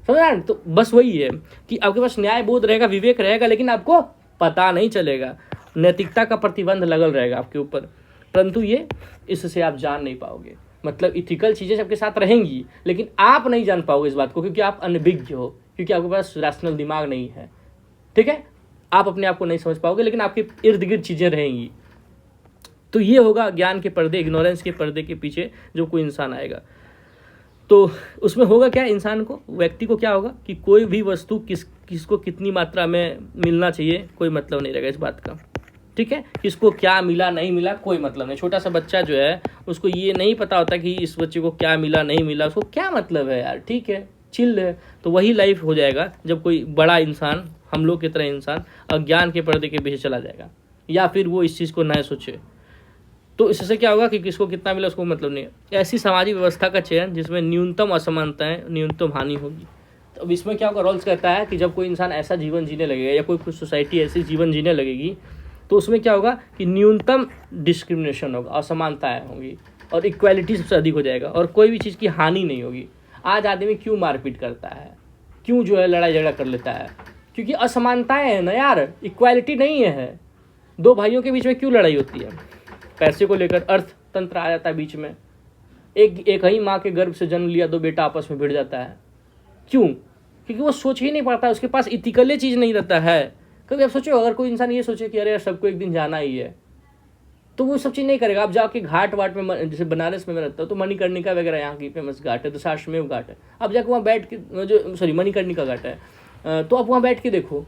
समझ? तो बस वही है कि आपके पास न्याय बोध रहेगा, विवेक रहेगा, लेकिन आपको पता नहीं चलेगा, नैतिकता का प्रतिबंध लगल रहेगा आपके ऊपर, परंतु ये इससे आप जान नहीं पाओगे। मतलब इथिकल चीज़ें सबके साथ रहेंगी, लेकिन आप नहीं जान पाओगे इस बात को, क्योंकि आप अनभिज्ञ हो, क्योंकि आपके पास रैशनल दिमाग नहीं है। ठीक है, आप अपने आप को नहीं समझ पाओगे, लेकिन आपके इर्द गिर्द चीज़ें रहेंगी। तो ये होगा ज्ञान के पर्दे, इग्नोरेंस के पर्दे के पीछे जो कोई इंसान आएगा। तो उसमें होगा क्या, इंसान को, व्यक्ति को क्या होगा कि कोई भी वस्तु किसको कितनी मात्रा में मिलना चाहिए कोई मतलब नहीं रहेगा इस बात का। ठीक है, किसको क्या मिला नहीं मिला कोई मतलब नहीं। छोटा सा बच्चा जो है उसको ये नहीं पता होता कि इस बच्चे को क्या मिला नहीं मिला, उसको क्या मतलब है यार, ठीक है चिल है। तो वही लाइफ हो जाएगा जब कोई बड़ा इंसान, हम लोग की तरह इंसान अज्ञान के पर्दे के पीछे चला जाएगा, या फिर वो इस चीज़ को न सोचे। तो इससे क्या होगा कि किसको कितना मिला उसको मतलब नहीं है। ऐसी सामाजिक व्यवस्था का चयन जिसमें न्यूनतम असमानताएं, न्यूनतम हानि होगी। तो अब इसमें क्या होगा, रॉल्स कहता है कि जब कोई इंसान ऐसा जीवन जीने लगेगा या कोई सोसाइटी ऐसी जीवन जीने लगेगी, तो उसमें क्या होगा कि न्यूनतम डिस्क्रिमिनेशन होगा, असमानताएं होंगी, और इक्वालिटी सबसे अधिक हो जाएगा, और कोई भी चीज़ की हानि नहीं होगी। आज आदमी क्यों मारपीट करता है, क्यों जो है लड़ाई झगड़ा कर लेता है, क्योंकि असमानताएं हैं ना यार, इक्वालिटी नहीं है। दो भाइयों के बीच में क्यों लड़ाई होती है, पैसे को लेकर अर्थतंत्र आ जाता है बीच में। एक ही माँ के गर्भ से जन्म लिया दो बेटा आपस में भिड़ जाता है, क्यों? क्योंकि वो सोच ही नहीं पाता, उसके पास इथिकल चीज़ नहीं रहता है। कभी आप सोचो, अगर कोई इंसान ये सोचे कि अरे यार सबको एक दिन जाना ही है, तो वो सब चीज़ नहीं करेगा। आप जाके घाट वाट में, जैसे बनारस में मैं रहता हूँ तो मणिकर्णिका वगैरह यहाँ की फेमस घाट है, दशाश्वमेध घाट है। आप जाके वहाँ बैठ के, जो सॉरी मणिकर्णिका घाट है, तो आप वहाँ बैठ के देखो,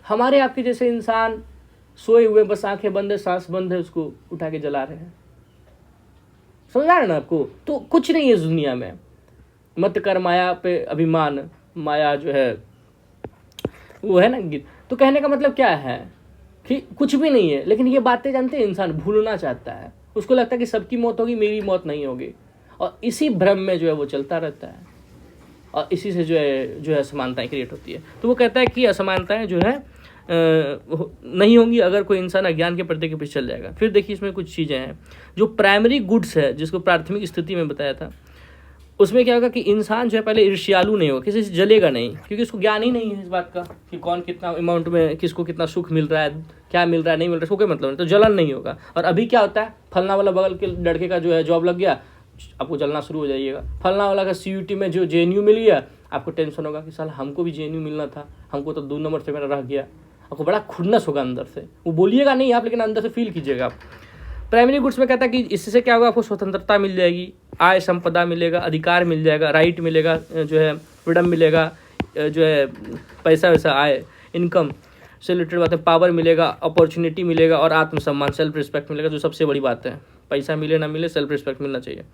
हमारे आपके जैसे इंसान सोए हुए, बस आंखें बंद है, सांस बंद है, उसको उठा के जला रहे हैं। समझ आ रहा है ना आपको? तो कुछ नहीं है इस दुनिया में। मत कर माया पे अभिमान, माया जो है वो है ना गीत। तो कहने का मतलब क्या है कि कुछ भी नहीं है, लेकिन ये बातें जानते हैं इंसान भूलना चाहता है। उसको लगता है कि सबकी मौत होगी, मेरी मौत नहीं होगी, और इसी भ्रम में जो है वो चलता रहता है, और इसी से जो है असमानताएं क्रिएट होती है। तो वो कहता है कि असमानताएं जो है नहीं होंगी अगर कोई इंसान अज्ञान के पर्दे के पीछे चल जाएगा। फिर देखिए इसमें कुछ चीज़ें हैं जो प्राइमरी गुड्स है, जिसको प्राथमिक स्थिति में बताया था। उसमें क्या होगा कि इंसान जो है पहले ईर्ष्यालु नहीं होगा, किसी से जलेगा नहीं, क्योंकि उसको ज्ञान ही नहीं है इस बात का कि कौन कितना अमाउंट में किसको कितना सुख मिल रहा है, क्या मिल रहा है नहीं मिल रहा है, उसको कोई मतलब नहीं, तो जलन नहीं होगा। और अभी क्या होता है, फलना वाला बगल के लड़के का जो है जॉब लग गया, आपको जलना शुरू हो जाइएगा। फलना वाला का CUT में जो JNU मिल गया, आपको टेंशन होगा कि साला हमको भी JNU मिलना था, हमको तो 2 नंबर से मेरा रह गया। आपको बड़ा खुन्नस होगा अंदर से, वो बोलिएगा नहीं आप, लेकिन अंदर से फील कीजिएगा आप। प्राइमरी गुड्स में कहता है कि इससे क्या होगा, आपको स्वतंत्रता मिल जाएगी, आय संपदा मिलेगा, अधिकार मिल जाएगा, राइट मिलेगा, जो है फ्रीडम मिलेगा, जो है पैसा वैसा आय इनकम से रिलेटेड बात है, पावर मिलेगा, अपॉर्चुनिटी मिलेगा, और आत्मसम्मान सेल्फ रिस्पेक्ट मिलेगा, जो सबसे बड़ी बात है। पैसा मिले ना मिले, सेल्फ रिस्पेक्ट मिलना चाहिए।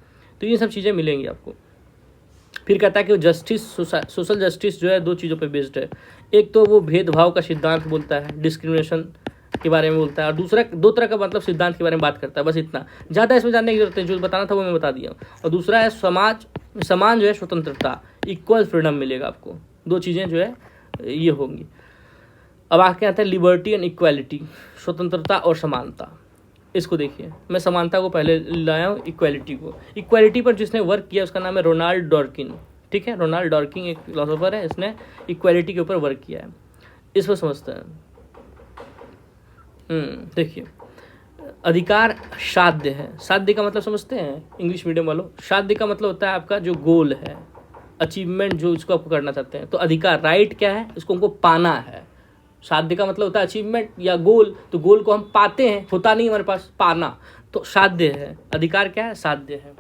तो ये सब चीज़ें मिलेंगी आपको। फिर कहता है कि जस्टिस, सोशल जस्टिस जो है 2 चीज़ों पे बेस्ड है। एक तो वो भेदभाव का सिद्धांत बोलता है, डिस्क्रिमिनेशन के बारे में बोलता है, और दूसरा 2 तरह का मतलब सिद्धांत के बारे में बात करता है। बस इतना, ज़्यादा इसमें जानने की जरूरत है, जो बताना था वो मैं बता दिया। और दूसरा है समान जो है स्वतंत्रता, इक्वल फ्रीडम मिलेगा आपको। 2 चीज़ें जो है ये होंगी। अब आके आता है लिबर्टी एंड इक्वालिटी, स्वतंत्रता और समानता। इसको देखिए, मैं समानता को पहले लाया हूँ, इक्वालिटी को। इक्वालिटी पर जिसने वर्क किया उसका नाम है रोनाल्ड डॉर्किन। ठीक है, रोनाल्ड डॉर्किन एक फिलोसोफर है, इसने इक्वालिटी के ऊपर वर्क किया है। इसको समझते हैं। देखिए, अधिकार साध्य है। साध्य का मतलब समझते हैं इंग्लिश मीडियम वालों? साध्य का मतलब होता है आपका जो गोल है, अचीवमेंट, जो इसको आप करना चाहते हैं। तो अधिकार, राइट क्या है, इसको हमको पाना है। साध्य का मतलब होता है अचीवमेंट या गोल, तो गोल को हम पाते हैं, होता नहीं हमारे पास, पाना, तो साध्य है। अधिकार क्या है, साध्य है।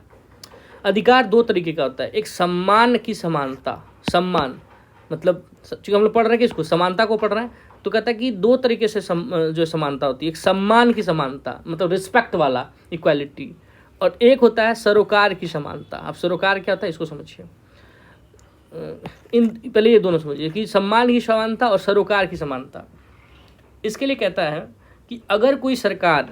अधिकार 2 तरीके का होता है, एक सम्मान की समानता, सम्मान मतलब चूँकि हम लोग पढ़ रहे हैं कि इसको समानता को पढ़ रहे हैं, तो कहता है कि 2 तरीके से जो समानता होती है, एक सम्मान की समानता मतलब रिस्पेक्ट वाला इक्वालिटी, और एक होता है सरोकार की समानता। अब सरोकार क्या होता है इसको समझिए। पहले ये दोनों समझिए कि सम्मान की समानता और सरोकार की समानता। इसके लिए कहता है कि अगर कोई सरकार,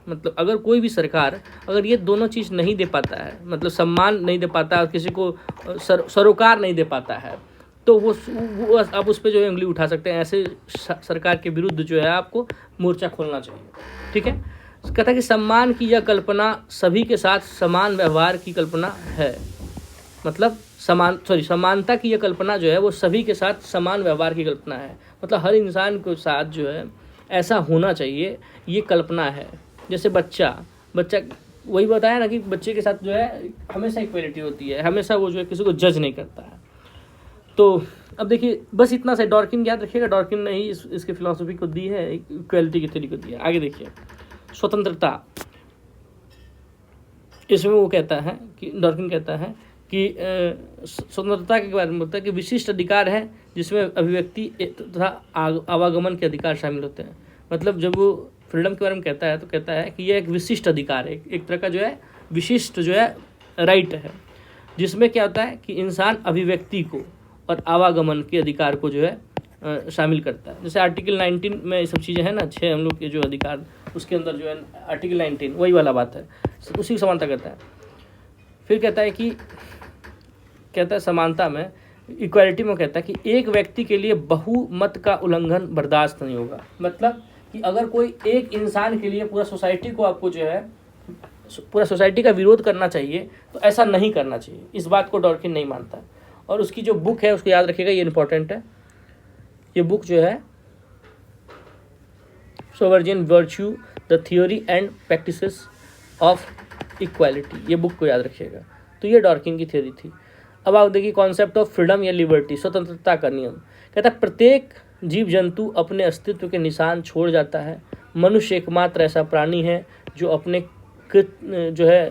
मतलब अगर कोई भी सरकार अगर ये दोनों चीज़ नहीं दे पाता है, मतलब सम्मान नहीं दे पाता और किसी को सरोकार नहीं दे पाता है, तो वो आप उस पर जो है उंगली उठा सकते हैं। ऐसे सरकार के विरुद्ध जो है आपको मोर्चा खोलना चाहिए। ठीक है, कहता है कि सम्मान की यह कल्पना सभी के साथ समान व्यवहार की कल्पना है। मतलब समानता की यह कल्पना जो है वो सभी के साथ समान व्यवहार की कल्पना है। मतलब हर इंसान के साथ जो है ऐसा होना चाहिए, ये कल्पना है। जैसे बच्चा वही बताया ना कि बच्चे के साथ जो है हमेशा इक्वलिटी होती है, हमेशा वो जो है किसी को जज नहीं करता है। तो अब देखिए बस इतना सा डॉर्किन याद रखिएगा, डॉर्किन ने ही इसकी फिलॉसफी को दी है, इक्वलिटी की थ्योरी को दी है। आगे देखिए स्वतंत्रता, इसमें वो कहता है कि डॉर्किन कहता है कि स्वतंत्रता के बारे में बोलता है कि विशिष्ट अधिकार है जिसमें अभिव्यक्ति तथा आवागमन के अधिकार शामिल होते हैं। मतलब जब वो फ्रीडम के बारे में कहता है तो कहता है कि यह एक विशिष्ट अधिकार है, एक तरह का जो है विशिष्ट जो है राइट है, जिसमें क्या होता है कि इंसान अभिव्यक्ति को और आवागमन के अधिकार को जो है शामिल करता है। जैसे आर्टिकल 19 में ये सब चीज़ें हैं ना, 6 हम लोग के जो अधिकार, उसके अंदर जो है आर्टिकल 19 वही वाला बात है, उसी की समानता करता है। फिर कहता है कि समानता में, इक्वालिटी में कहता है कि एक व्यक्ति के लिए बहुमत का उल्लंघन बर्दाश्त नहीं होगा। मतलब कि अगर कोई एक इंसान के लिए पूरा सोसाइटी को आपको जो है पूरा सोसाइटी का विरोध करना चाहिए तो ऐसा नहीं करना चाहिए, इस बात को डॉर्किन नहीं मानता। और उसकी जो बुक है उसको याद रखिएगा, ये इंपॉर्टेंट है। ये बुक जो है sovereign virtue the theory and practices of equality, ये बुक को याद रखिएगा। तो ये डॉर्किन की थ्योरी थी। अब आप देखिए कॉन्सेप्ट ऑफ फ्रीडम या लिबर्टी, स्वतंत्रता का नियम। कहता है प्रत्येक जीव जंतु अपने अस्तित्व के निशान छोड़ जाता है। मनुष्य एकमात्र ऐसा प्राणी है जो अपने जो है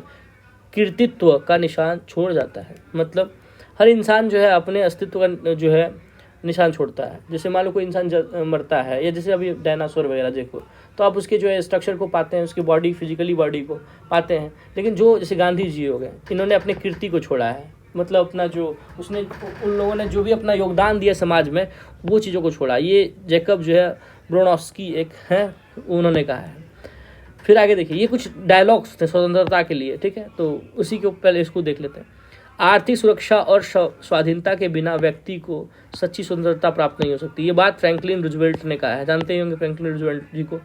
कृतित्व का निशान छोड़ जाता है। मतलब हर इंसान जो है अपने अस्तित्व का जो है निशान छोड़ता है। जैसे मान लो कोई इंसान मरता है, या जैसे अभी डायनासोर वगैरह देखो तो आप उसके जो है स्ट्रक्चर को पाते हैं, उसकी बॉडी, फिजिकली बॉडी को पाते हैं। लेकिन जो जैसे गांधी जी हो गए, इन्होंने अपने कृति को छोड़ा है, मतलब अपना जो उसने उन लोगों ने जो भी अपना योगदान दिया समाज में वो चीज़ों को छोड़ा। ये जैकब जो है ब्रोनॉफ्स्की एक है, उन्होंने कहा है। फिर आगे देखिए, ये कुछ डायलॉग्स थे स्वतंत्रता के लिए, ठीक है, तो उसी के पहले इसको देख लेते हैं। आर्थिक सुरक्षा और स्वाधीनता के बिना व्यक्ति को सच्ची स्वतंत्रता प्राप्त नहीं हो सकती। ये बात फ्रैंकलिन रूजवेल्ट ने कहा है, जानते ही होंगे फ्रैंकलिन रूजवेल्ट जी को।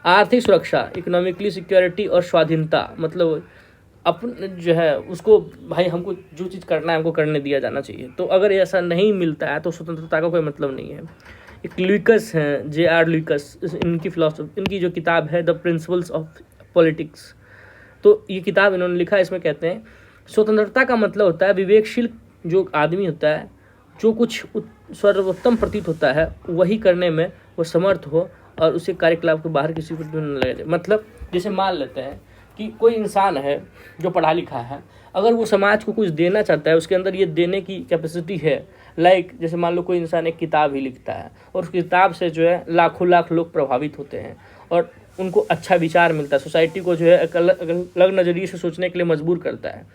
आर्थिक सुरक्षा, इकोनॉमिकली सिक्योरिटी और स्वाधीनता, मतलब अपन जो है उसको भाई हमको जो चीज़ करना है हमको करने दिया जाना चाहिए। तो अगर ऐसा नहीं मिलता है तो स्वतंत्रता का कोई मतलब नहीं है। एक ल्यूकस हैं, J.R. ल्यूकस, इनकी फिलॉसफी, इनकी जो किताब है द प्रिंसिपल्स ऑफ पॉलिटिक्स, तो ये किताब इन्होंने लिखा है। इसमें कहते हैं स्वतंत्रता का मतलब होता है विवेकशील जो आदमी होता है, जो कुछ सर्वोत्तम प्रतीत होता है वही करने में वो समर्थ हो और उसे कार्यकलाप के बाहर किसी को न लगे। मतलब जैसे मान लेते हैं कि कोई इंसान है जो पढ़ा लिखा है, अगर वो समाज को कुछ देना चाहता है, उसके अंदर ये देने की कैपेसिटी है। लाइक जैसे मान लो कोई इंसान एक किताब ही लिखता है और उस किताब से जो है लाखों लाख लोग प्रभावित होते हैं और उनको अच्छा विचार मिलता है, सोसाइटी को जो है अलग नज़रिए से सोचने के लिए मजबूर करता है,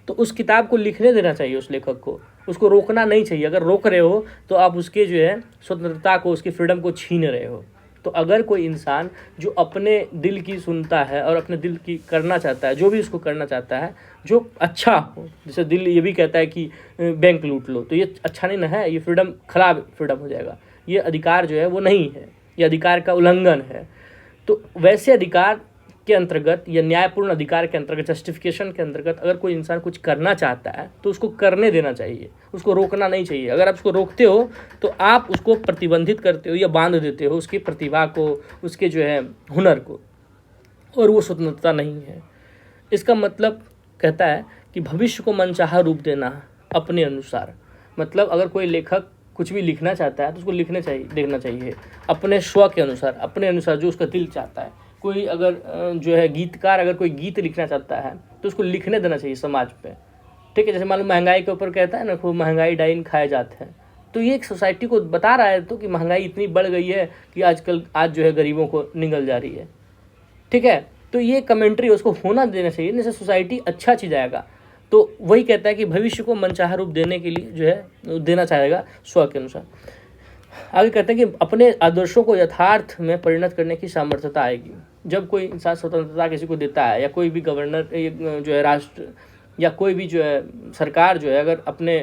तो उस किताब को लिखने देना चाहिए उस लेखक को, उसको रोकना नहीं चाहिए। अगर रोक रहे हो तो आप उसके जो है स्वतंत्रता को, उसकी फ्रीडम को छीन रहे हो। तो अगर कोई इंसान जो अपने दिल की सुनता है और अपने दिल की करना चाहता है, जो भी उसको करना चाहता है जो अच्छा हो, जैसे दिल ये भी कहता है कि बैंक लूट लो, तो ये अच्छा नहीं ना है, ये फ्रीडम खराब फ्रीडम हो जाएगा, ये अधिकार जो है वो नहीं है, ये अधिकार का उल्लंघन है। तो वैसे अधिकार के अंतर्गत या न्यायपूर्ण अधिकार के अंतर्गत, जस्टिफिकेशन के अंतर्गत अगर कोई इंसान कुछ करना चाहता है तो उसको करने देना चाहिए, उसको रोकना नहीं चाहिए। अगर आप उसको रोकते हो तो आप उसको प्रतिबंधित करते हो या बांध देते हो उसकी प्रतिभा को, उसके जो है हुनर को, और वो स्वतंत्रता नहीं है। इसका मतलब कहता है कि भविष्य को मनचाहा रूप देना अपने अनुसार। मतलब अगर कोई लेखक कुछ भी लिखना चाहता है तो उसको लिखने चाहिए, देखना चाहिए अपने स्व के अनुसार, अपने अनुसार जो उसका दिल चाहता है। कोई अगर जो है गीतकार अगर कोई गीत लिखना चाहता है तो उसको लिखने देना चाहिए समाज पे, ठीक है। जैसे मान लो महंगाई के ऊपर कहता है ना, खूब महंगाई डाइन खाए जाते हैं, तो ये एक सोसाइटी को बता रहा है तो कि महंगाई इतनी बढ़ गई है कि आज जो है गरीबों को निगल जा रही है, ठीक है। तो ये कमेंट्री उसको होना देना चाहिए, जैसे सोसाइटी अच्छा चीज आएगा। तो वही कहता है कि भविष्य को मनचाहा रूप देने के लिए जो है देना चाहेगा स्व के अनुसार। आगे कहते हैं कि अपने आदर्शों को यथार्थ में परिणत करने की सामर्थ्यता आएगी। जब कोई इंसान स्वतंत्रता किसी को देता है, या कोई भी गवर्नर जो है राष्ट्र या कोई भी जो है सरकार जो है अगर अपने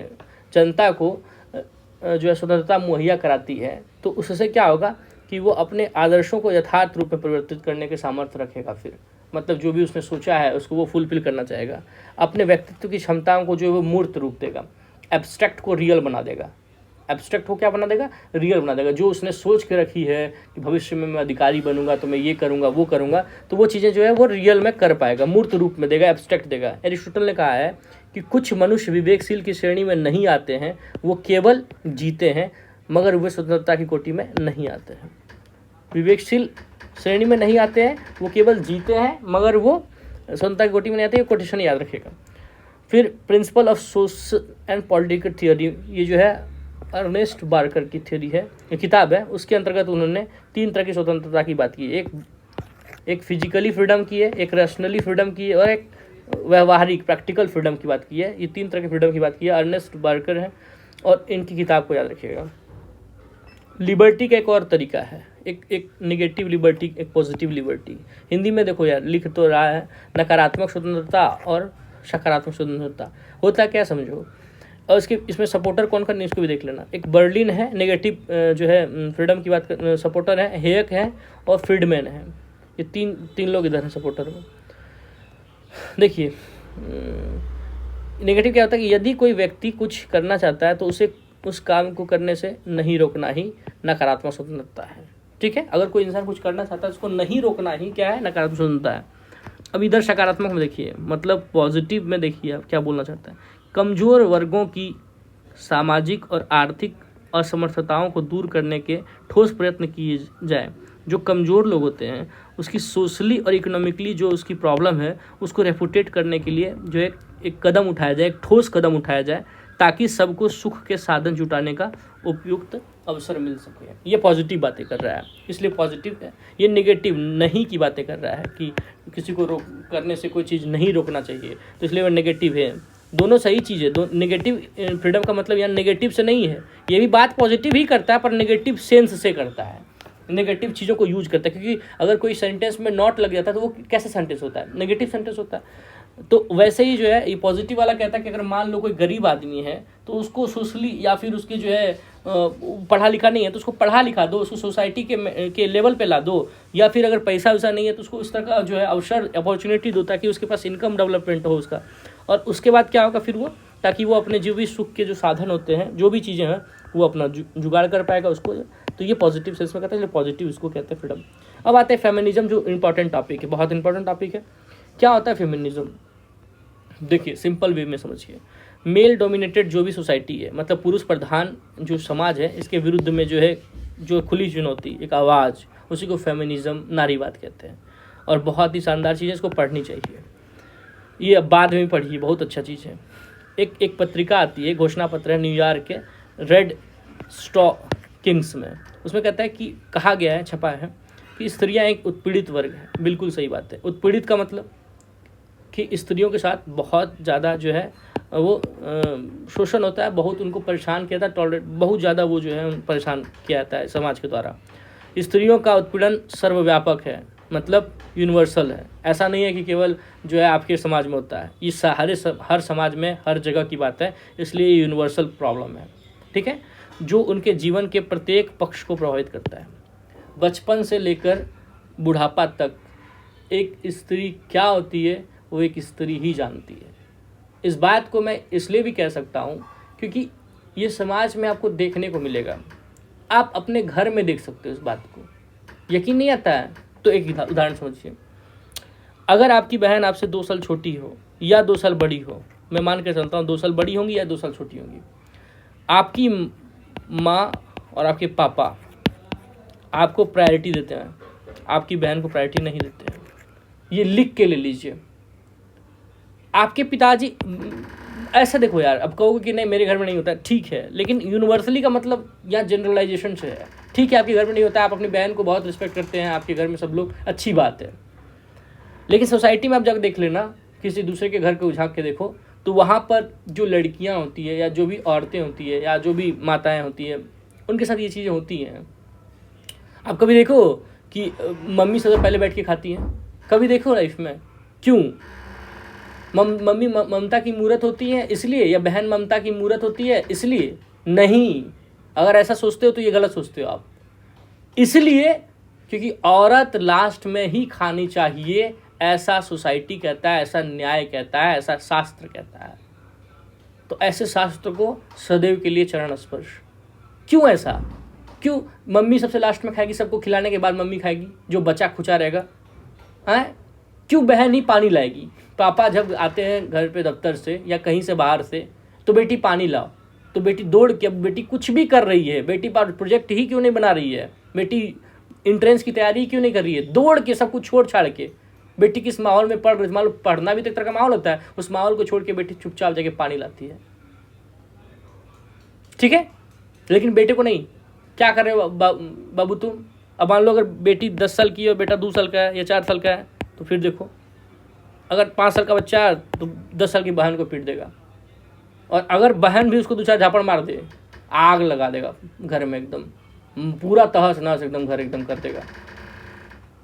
जनता को जो है स्वतंत्रता मुहैया कराती है, तो उससे क्या होगा कि वो अपने आदर्शों को यथार्थ रूप में परिवर्तित करने के सामर्थ्य रखेगा। फिर मतलब जो भी उसने सोचा है उसको वो फुलफिल करना चाहेगा। अपने व्यक्तित्व की क्षमताओं को जो है वो मूर्त रूप देगा, एब्स्ट्रैक्ट को रियल बना देगा। एब्स्ट्रैक्ट हो क्या बना देगा, रियल बना देगा। जो उसने सोच के रखी है कि भविष्य में मैं अधिकारी बनूंगा तो मैं ये करूंगा वो करूंगा, तो वो चीज़ें जो है वो रियल में कर पाएगा, मूर्त रूप में देगा, एब्स्ट्रैक्ट देगा। एरिस्टोटल ने कहा है कि कुछ मनुष्य विवेकशील की श्रेणी में नहीं आते हैं, वो केवल जीते हैं मगर वे स्वतंत्रता की कोटि में नहीं आते हैं। विवेकशील श्रेणी में नहीं आते हैं, वो केवल जीते हैं मगर वो स्वतंत्रता की कोटि में नहीं आते। ये कोटेशन याद रखिएगा। फिर principle of social and political theory, ये जो है अर्नेस्ट बार्कर की थ्योरी है, ये किताब है, उसके अंतर्गत उन्होंने 3 तरह की स्वतंत्रता की बात की है। एक फिजिकली फ्रीडम की है, एक रैशनली फ्रीडम की है और एक व्यवहारिक प्रैक्टिकल फ्रीडम की बात की है। ये 3 तरह की फ्रीडम की बात की है, अर्नेस्ट बार्कर है और इनकी किताब को याद रखिएगा। लिबर्टी का एक और तरीका है, एक निगेटिव लिबर्टी, एक पॉजिटिव लिबर्टी। हिंदी में देखो यार, लिख तो रहा है नकारात्मक स्वतंत्रता और सकारात्मक स्वतंत्रता। होता क्या समझो, और इसमें सपोर्टर कौन कौन है इसको भी देख लेना। एक बर्लिन है, नेगेटिव जो है फ्रीडम की बात कर, सपोर्टर है, हेयक है और फ्रीडमैन है। ये तीन लोग इधर हैं सपोर्टर में। देखिए नेगेटिव क्या होता है कि यदि कोई व्यक्ति कुछ करना चाहता है तो उसे उस काम को करने से नहीं रोकना ही नकारात्मक स्वतंत्रता है। ठीक है, अगर कोई इंसान कुछ करना चाहता है उसको नहीं रोकना ही क्या है, नकारात्मक स्वतंत्रता है। अब इधर सकारात्मक में देखिए, मतलब पॉजिटिव में देखिए आप क्या बोलना चाहता है। कमज़ोर वर्गों की सामाजिक और आर्थिक असमर्थताओं को दूर करने के ठोस प्रयत्न किए जाए। जो कमज़ोर लोग होते हैं उसकी सोशली और इकोनॉमिकली जो उसकी प्रॉब्लम है उसको रेपुटेट करने के लिए जो एक कदम उठाया जाए, एक ठोस कदम उठाया जाए, ताकि सबको सुख के साधन जुटाने का उपयुक्त अवसर मिल सके। ये पॉजिटिव बातें कर रहा है, इसलिए पॉजिटिव है। ये नेगेटिव नहीं की बातें कर रहा है कि किसी को रोक करने से कोई चीज़ नहीं रोकना चाहिए, तो इसलिए वो नेगेटिव है। दोनों सही चीज़ है। नेगेटिव फ्रीडम का मतलब यहाँ नेगेटिव से नहीं है, ये भी बात पॉजिटिव ही करता है पर नेगेटिव सेंस से करता है, नेगेटिव चीज़ों को यूज करता है। क्योंकि अगर कोई सेंटेंस में नॉट लग जाता है तो वो कैसा सेंटेंस होता है, नेगेटिव सेंटेंस होता है। तो वैसे ही जो है ये पॉजिटिव वाला कहता है कि अगर मान लो कोई गरीब आदमी है तो उसको सोशली या फिर उसकी जो है पढ़ा लिखा नहीं है तो उसको पढ़ा लिखा दो, उसको सोसाइटी के लेवल पे ला दो, या फिर अगर पैसा वैसा नहीं है तो उसको इस तरह का जो है अवसर अपॉर्चुनिटी दो ताकि उसके पास इनकम डेवलपमेंट हो उसका। और उसके बाद क्या होगा फिर वो, ताकि वो अपने जो भी सुख के जो साधन होते हैं, जो भी चीज़ें हैं, वो अपना जुगाड़ कर पाएगा उसको। तो ये पॉजिटिव सेंस में कहते हैं, पॉजिटिव इसको कहते हैं फ्रीडम। अब आते हैं फेमिनिज्म, जो इंपॉर्टेंट टॉपिक है, बहुत इंपॉर्टेंट टॉपिक है। क्या होता है फेमिनिज्म? देखिए सिंपल वे में समझिए, मेल डोमिनेटेड जो भी सोसाइटी है, मतलब पुरुष प्रधान जो समाज है, इसके विरुद्ध में जो है जो खुली चुनौती, एक आवाज़, उसी को फेमिनिज्म, नारीवाद कहते हैं। और बहुत ही शानदार चीज़ है, इसको पढ़नी चाहिए। ये अब बाद में पढ़िए, बहुत अच्छा चीज़ है। एक पत्रिका आती है, घोषणा पत्र है न्यूयॉर्क के रेड स्टॉक किंग्स में, उसमें कहता है कि कहा गया है, छपा है कि स्त्रियां एक उत्पीड़ित वर्ग है। बिल्कुल सही बात है। उत्पीड़ित का मतलब कि स्त्रियों के साथ बहुत ज़्यादा जो है वो शोषण होता है, बहुत उनको परेशान किया जाता है, टॉलरेट बहुत ज़्यादा वो जो है परेशान किया जाता है समाज के द्वारा। स्त्रियों का उत्पीड़न सर्वव्यापक है, मतलब यूनिवर्सल है। ऐसा नहीं है कि केवल जो है आपके समाज में होता है, ये हर समाज में हर जगह की बात है, इसलिए ये यूनिवर्सल प्रॉब्लम है। ठीक है, जो उनके जीवन के प्रत्येक पक्ष को प्रभावित करता है। बचपन से लेकर बुढ़ापा तक एक स्त्री क्या होती है वो एक स्त्री ही जानती है। इस बात को मैं इसलिए भी कह सकता हूँ क्योंकि ये समाज में आपको देखने को मिलेगा, आप अपने घर में देख सकते हो इस बात को। यकीन नहीं आता है तो एक उदाहरण समझिए, अगर आपकी बहन आपसे 2 साल छोटी हो या 2 साल बड़ी हो, मैं मान के चलता हूँ 2 साल बड़ी होंगी या 2 साल छोटी होंगी, आपकी माँ और आपके पापा आपको प्रायोरिटी देते हैं, आपकी बहन को प्रायोरिटी नहीं देते हैं। ये लिख के ले लीजिए। आपके पिताजी, ऐसा देखो यार, अब कहोगे कि नहीं मेरे घर में नहीं होता है, ठीक है, लेकिन यूनिवर्सली का मतलब या जनरलाइजेशन से है। ठीक है आपके घर में नहीं होता है, आप अपनी बहन को बहुत रिस्पेक्ट करते हैं, आपके घर में सब लोग, अच्छी बात है। लेकिन सोसाइटी में आप जाकर देख लेना, किसी दूसरे के घर को झाँक के देखो, तो वहाँ पर जो लड़कियाँ होती है या जो भी औरतें होती है या जो भी माताएँ होती है, उनके साथ ये चीज़ें होती हैं। आप कभी देखो कि मम्मी सबसे पहले बैठ के खाती हैं, कभी देखो लाइफ में, क्यों? मम्मी ममता की मूर्त होती है इसलिए, या बहन ममता की मूर्त होती है इसलिए? नहीं, अगर ऐसा सोचते हो तो ये गलत सोचते हो आप। इसलिए क्योंकि औरत लास्ट में ही खानी चाहिए, ऐसा सोसाइटी कहता है, ऐसा न्याय कहता है, ऐसा शास्त्र कहता है। तो ऐसे शास्त्र को सदैव के लिए चरण स्पर्श, क्यों ऐसा? क्यों मम्मी सबसे लास्ट में खाएगी, सबको खिलाने के बाद मम्मी खाएगी, जो बचा खुचा रहेगा हैं? क्यों बहन ही पानी लाएगी? पापा जब आते हैं घर पे दफ्तर से या कहीं से बाहर से, तो बेटी पानी लाओ, तो बेटी दौड़ के, बेटी कुछ भी कर रही है, बेटी प्रोजेक्ट ही क्यों नहीं बना रही है, बेटी इंट्रेंस की तैयारी क्यों नहीं कर रही है, दौड़ के सब कुछ छोड़ छाड़ के बेटी किस माहौल में पढ़ रही, मान लो पढ़ना भी तो एक तरह का माहौल होता है, उस माहौल को छोड़ के बेटी चुपचाप जाके पानी लाती है। ठीक है, लेकिन बेटे को नहीं, क्या कर रहे हो बाबू तुम? अब मान लो अगर बेटी 10 साल की है और बेटा 2 साल का है या 4 साल का है, तो फिर देखो, अगर 5 साल का बच्चा है तो 10 साल की बहन को पीट देगा, और अगर बहन भी उसको 2-4 झापड़ मार दे, आग लगा देगा घर में, एकदम पूरा तहस नहस एकदम घर एकदम कर देगा।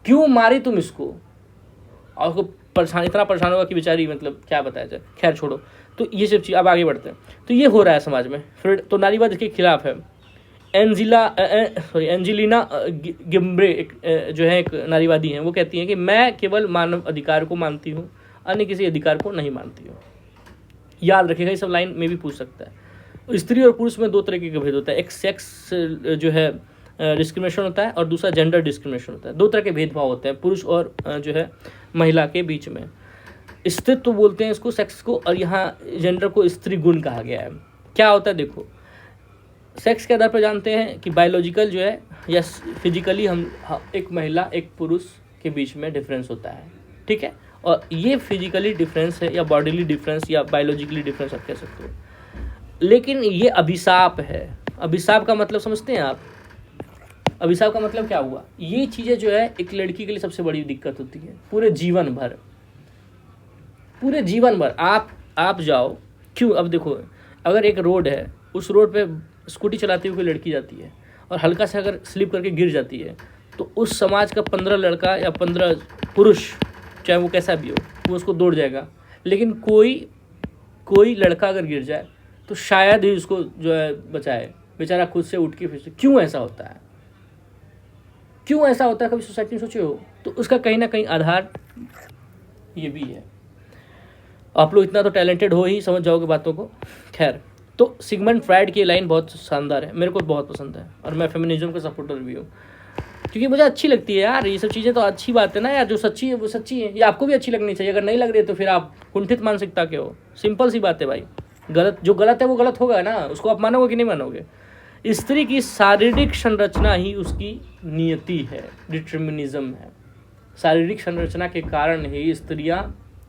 क्यों मारी तुम इसको? और उसको परेशान, इतना परेशान होगा कि बेचारी, मतलब क्या बताया जाए। खैर छोड़ो, तो ये सब चीज़, अब आगे बढ़ते हैं। तो ये हो रहा है समाज में। फिर तो नारीवाद इसके खिलाफ है। एंजेलिना गिम्ब्रे जो है एक नारीवादी हैं, वो कहती हैं कि मैं केवल मानव अधिकार को मानती हूँ, अन्य किसी अधिकार को नहीं मानती हूँ। याद रखिएगा, ये सब लाइन में भी पूछ सकता है। स्त्री और पुरुष में 2 तरह के भेद होता है, एक सेक्स जो है डिस्क्रिमिनेशन होता है, और दूसरा जेंडर डिस्क्रिमिनेशन होता है। 2 तरह के भेदभाव होते हैं पुरुष और जो है महिला के बीच में। स्त्रीत्व तो बोलते हैं इसको, सेक्स को, और यहाँ जेंडर को स्त्री गुण कहा गया है। क्या होता है देखो, सेक्स के आधार पर जानते हैं कि बायोलॉजिकल जो है या फिजिकली हम एक महिला एक पुरुष के बीच में डिफरेंस होता है। ठीक है, और ये फिजिकली डिफरेंस है या बॉडीली डिफरेंस या बायोलॉजिकली डिफरेंस आप कह सकते हो, लेकिन ये अभिशाप है। अभिशाप का मतलब समझते हैं आप? अभिशाप का मतलब क्या हुआ? ये चीज़ें जो है एक लड़की के लिए सबसे बड़ी दिक्कत होती है पूरे जीवन भर। पूरे जीवन भर आप जाओ, क्यों? अब देखो, अगर एक रोड है, उस रोड पे स्कूटी चलाती हुई कोई लड़की जाती है और हल्का से अगर स्लिप करके गिर जाती है, तो उस समाज का 15 लड़का या 15 पुरुष, चाहे वो कैसा भी हो, वो उसको दौड़ जाएगा। लेकिन कोई लड़का अगर गिर जाए तो शायद ही उसको जो है बचाए, बेचारा खुद से उठ के फिर से। क्यों ऐसा होता है? क्यों ऐसा होता है? कभी सोसाइटी में सोचे हो? तो उसका कहीं ना कहीं आधार ये भी है। आप लोग इतना तो टैलेंटेड हो ही, समझ जाओगे बातों को। खैर, तो सिगमंड फ्राइड की लाइन बहुत शानदार है, मेरे को बहुत पसंद है, और मैं फेमिनिज्म का सपोर्टर भी हूँ, क्योंकि मुझे अच्छी लगती है यार। ये सब चीज़ें तो अच्छी बात है ना यार, जो सच्ची है वो सच्ची है, ये आपको भी अच्छी लगनी चाहिए। अगर नहीं लग रही है तो फिर आप कुंठित मानसिकता के हो। सिंपल सी बात है भाई, जो गलत है वो गलत होगा ना, उसको आप मानोगे कि नहीं मानोगे? स्त्री की शारीरिक संरचना ही उसकी नियति है, डिटर्मिनिज्म है। शारीरिक संरचना के कारण ही स्त्रियां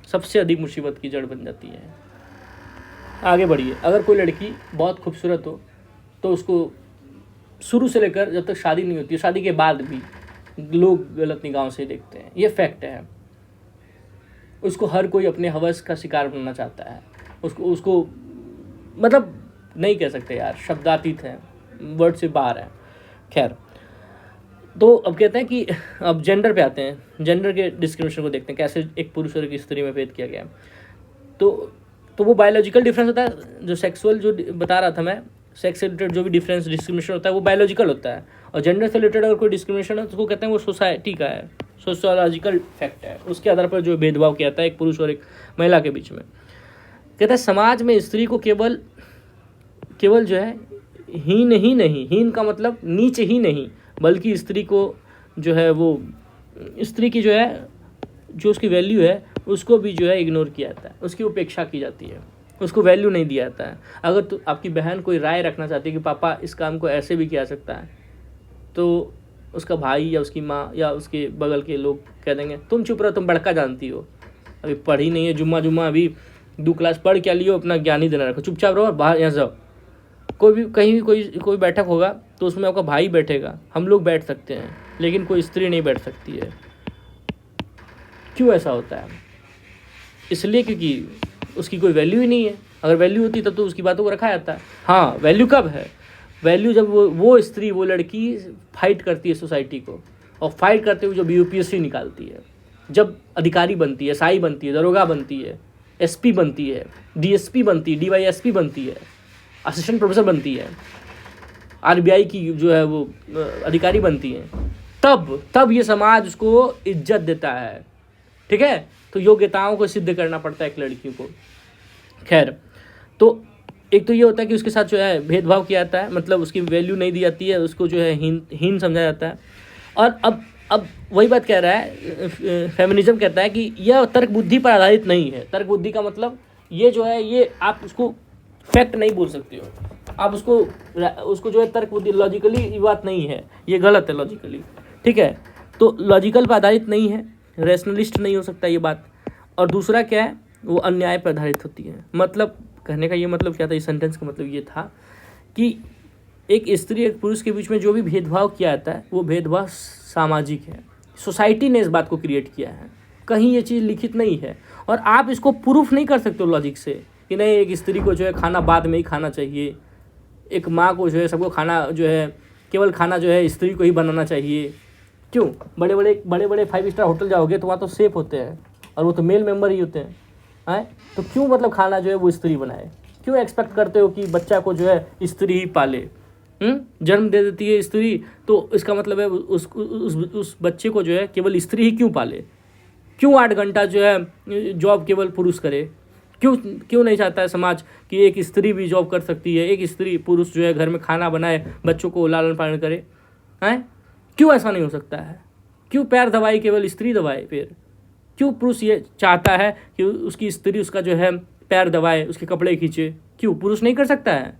सबसे अधिक मुसीबत की जड़ बन जाती है। आगे बढ़िए, अगर कोई लड़की बहुत खूबसूरत हो तो उसको शुरू से लेकर जब तक शादी नहीं होती, शादी के बाद भी लोग गलत निगाहों से देखते हैं, ये फैक्ट है। उसको हर कोई अपने हवस का शिकार बनना चाहता है। उसको मतलब नहीं कह सकते यार, शब्दातीत है, वर्ड से बाहर है। खैर, तो अब कहते हैं कि अब जेंडर पे आते हैं, जेंडर के डिस्क्रिमिनेशन को देखते हैं, कैसे एक पुरुष और एक स्त्री में भेद किया गया है। तो वो बायोलॉजिकल डिफरेंस होता है, जो सेक्सुअल जो बता रहा था मैं, सेक्स से रिलेटेड जो भी डिफरेंस डिस्क्रिमिनेशन होता है वो बायोलॉजिकल होता है, और जेंडर से रिलेटेड अगर कोई डिस्क्रिमिनेशन है तो उसको कहते हैं वो सोसाइटी का है, सोशियोलॉजिकल फैक्ट है, उसके आधार पर जो भेदभाव किया जाता है एक पुरुष और एक महिला के बीच में। कहता है समाज में स्त्री को केवल जो है हीन ही नहीं, हीन का मतलब नीच ही नहीं, बल्कि स्त्री को जो है वो, स्त्री की जो है जो उसकी वैल्यू है उसको भी जो है इग्नोर किया जाता है, उसकी उपेक्षा की जाती है, उसको वैल्यू नहीं दिया जाता है। अगर तो आपकी बहन कोई राय रखना चाहती है कि पापा इस काम को ऐसे भी किया सकता है, तो उसका भाई या उसकी माँ या उसके बगल के लोग कह देंगे तुम चुप रहो, तुम बड़का जानती हो, अभी पढ़ी नहीं है, जुम्मा अभी 2 क्लास पढ़ क्या लियो, अपना ज्ञान ही देना रखो, चुपचाप रहो, बाहर यहाँ जाओ। कोई भी कहीं भी कोई बैठक होगा तो उसमें आपका भाई बैठेगा, हम लोग बैठ सकते हैं, लेकिन कोई स्त्री नहीं बैठ सकती है। क्यों ऐसा होता है? इसलिए क्योंकि उसकी कोई वैल्यू ही नहीं है। अगर वैल्यू होती तब तो उसकी बातों को रखा जाता है। हाँ, वैल्यू कब है? वैल्यू जब वो स्त्री, वो लड़की फाइट करती है सोसाइटी को, और फाइट करते हुए जब यूपीएससी निकालती है, जब अधिकारी बनती है, एसआई बनती है, दरोगा बनती है, एसपी बनती है, डीएसपी बनती है, डीवाईएसपी बनती है, असिस्टेंट प्रोफेसर बनती है, आरबीआई की जो है वो अधिकारी बनती है, तब ये समाज उसको इज्जत देता है। ठीक है, तो योग्यताओं को सिद्ध करना पड़ता है एक लड़की को। खैर, तो एक तो ये होता है कि उसके साथ जो है भेदभाव किया जाता है, मतलब उसकी वैल्यू नहीं दी जाती है, उसको जो है हीन समझा जाता है। और अब वही बात कह रहा है, फेमिनिज्म कहता है कि यह तर्क बुद्धि पर आधारित नहीं है। तर्क बुद्धि का मतलब ये जो है, ये आप उसको फैक्ट नहीं बोल सकते हो, आप उसको जो है तर्क बुद्धि, लॉजिकली ये बात नहीं है, ये गलत है लॉजिकली, ठीक है। तो लॉजिकल पर आधारित नहीं है, रैशनलिस्ट नहीं हो सकता ये बात। और दूसरा क्या है, वो अन्याय पर आधारित होती है। मतलब कहने का ये मतलब क्या था, इस सेंटेंस का मतलब ये था कि एक स्त्री एक पुरुष के बीच में जो भी भेदभाव किया जाता है, वो भेदभाव सामाजिक है, सोसाइटी ने इस बात को क्रिएट किया है, कहीं ये चीज़ लिखित नहीं है। और आप इसको प्रूफ नहीं कर सकते हो लॉजिक से कि नहीं एक स्त्री को जो है खाना बाद में ही खाना चाहिए, एक माँ को जो है सबको खाना जो है, केवल खाना जो है स्त्री को ही बनाना चाहिए। क्यों? बड़े बड़े 5 स्टार होटल जाओगे तो वहाँ तो सेफ होते हैं और वो तो मेल मेंबर ही होते हैं, तो क्यों मतलब खाना जो है वो स्त्री बनाए? क्यों एक्सपेक्ट करते हो कि बच्चा को जो है स्त्री ही पाले? जन्म दे देती है स्त्री, तो इसका मतलब है उस बच्चे को जो है केवल स्त्री ही क्यों पाले? क्यों 8 घंटा जो है जॉब केवल पुरुष करे? क्यों नहीं चाहता है समाज कि एक स्त्री भी जॉब कर सकती है, एक स्त्री पुरुष जो है घर में खाना बनाए, बच्चों को लालन पालन करे? क्यों ऐसा नहीं हो सकता है? क्यों पैर दबाई केवल स्त्री दबाए? फिर क्यों पुरुष ये चाहता है कि उसकी स्त्री उसका जो है पैर दबाए, उसके कपड़े खींचे? क्यों पुरुष नहीं कर सकता है?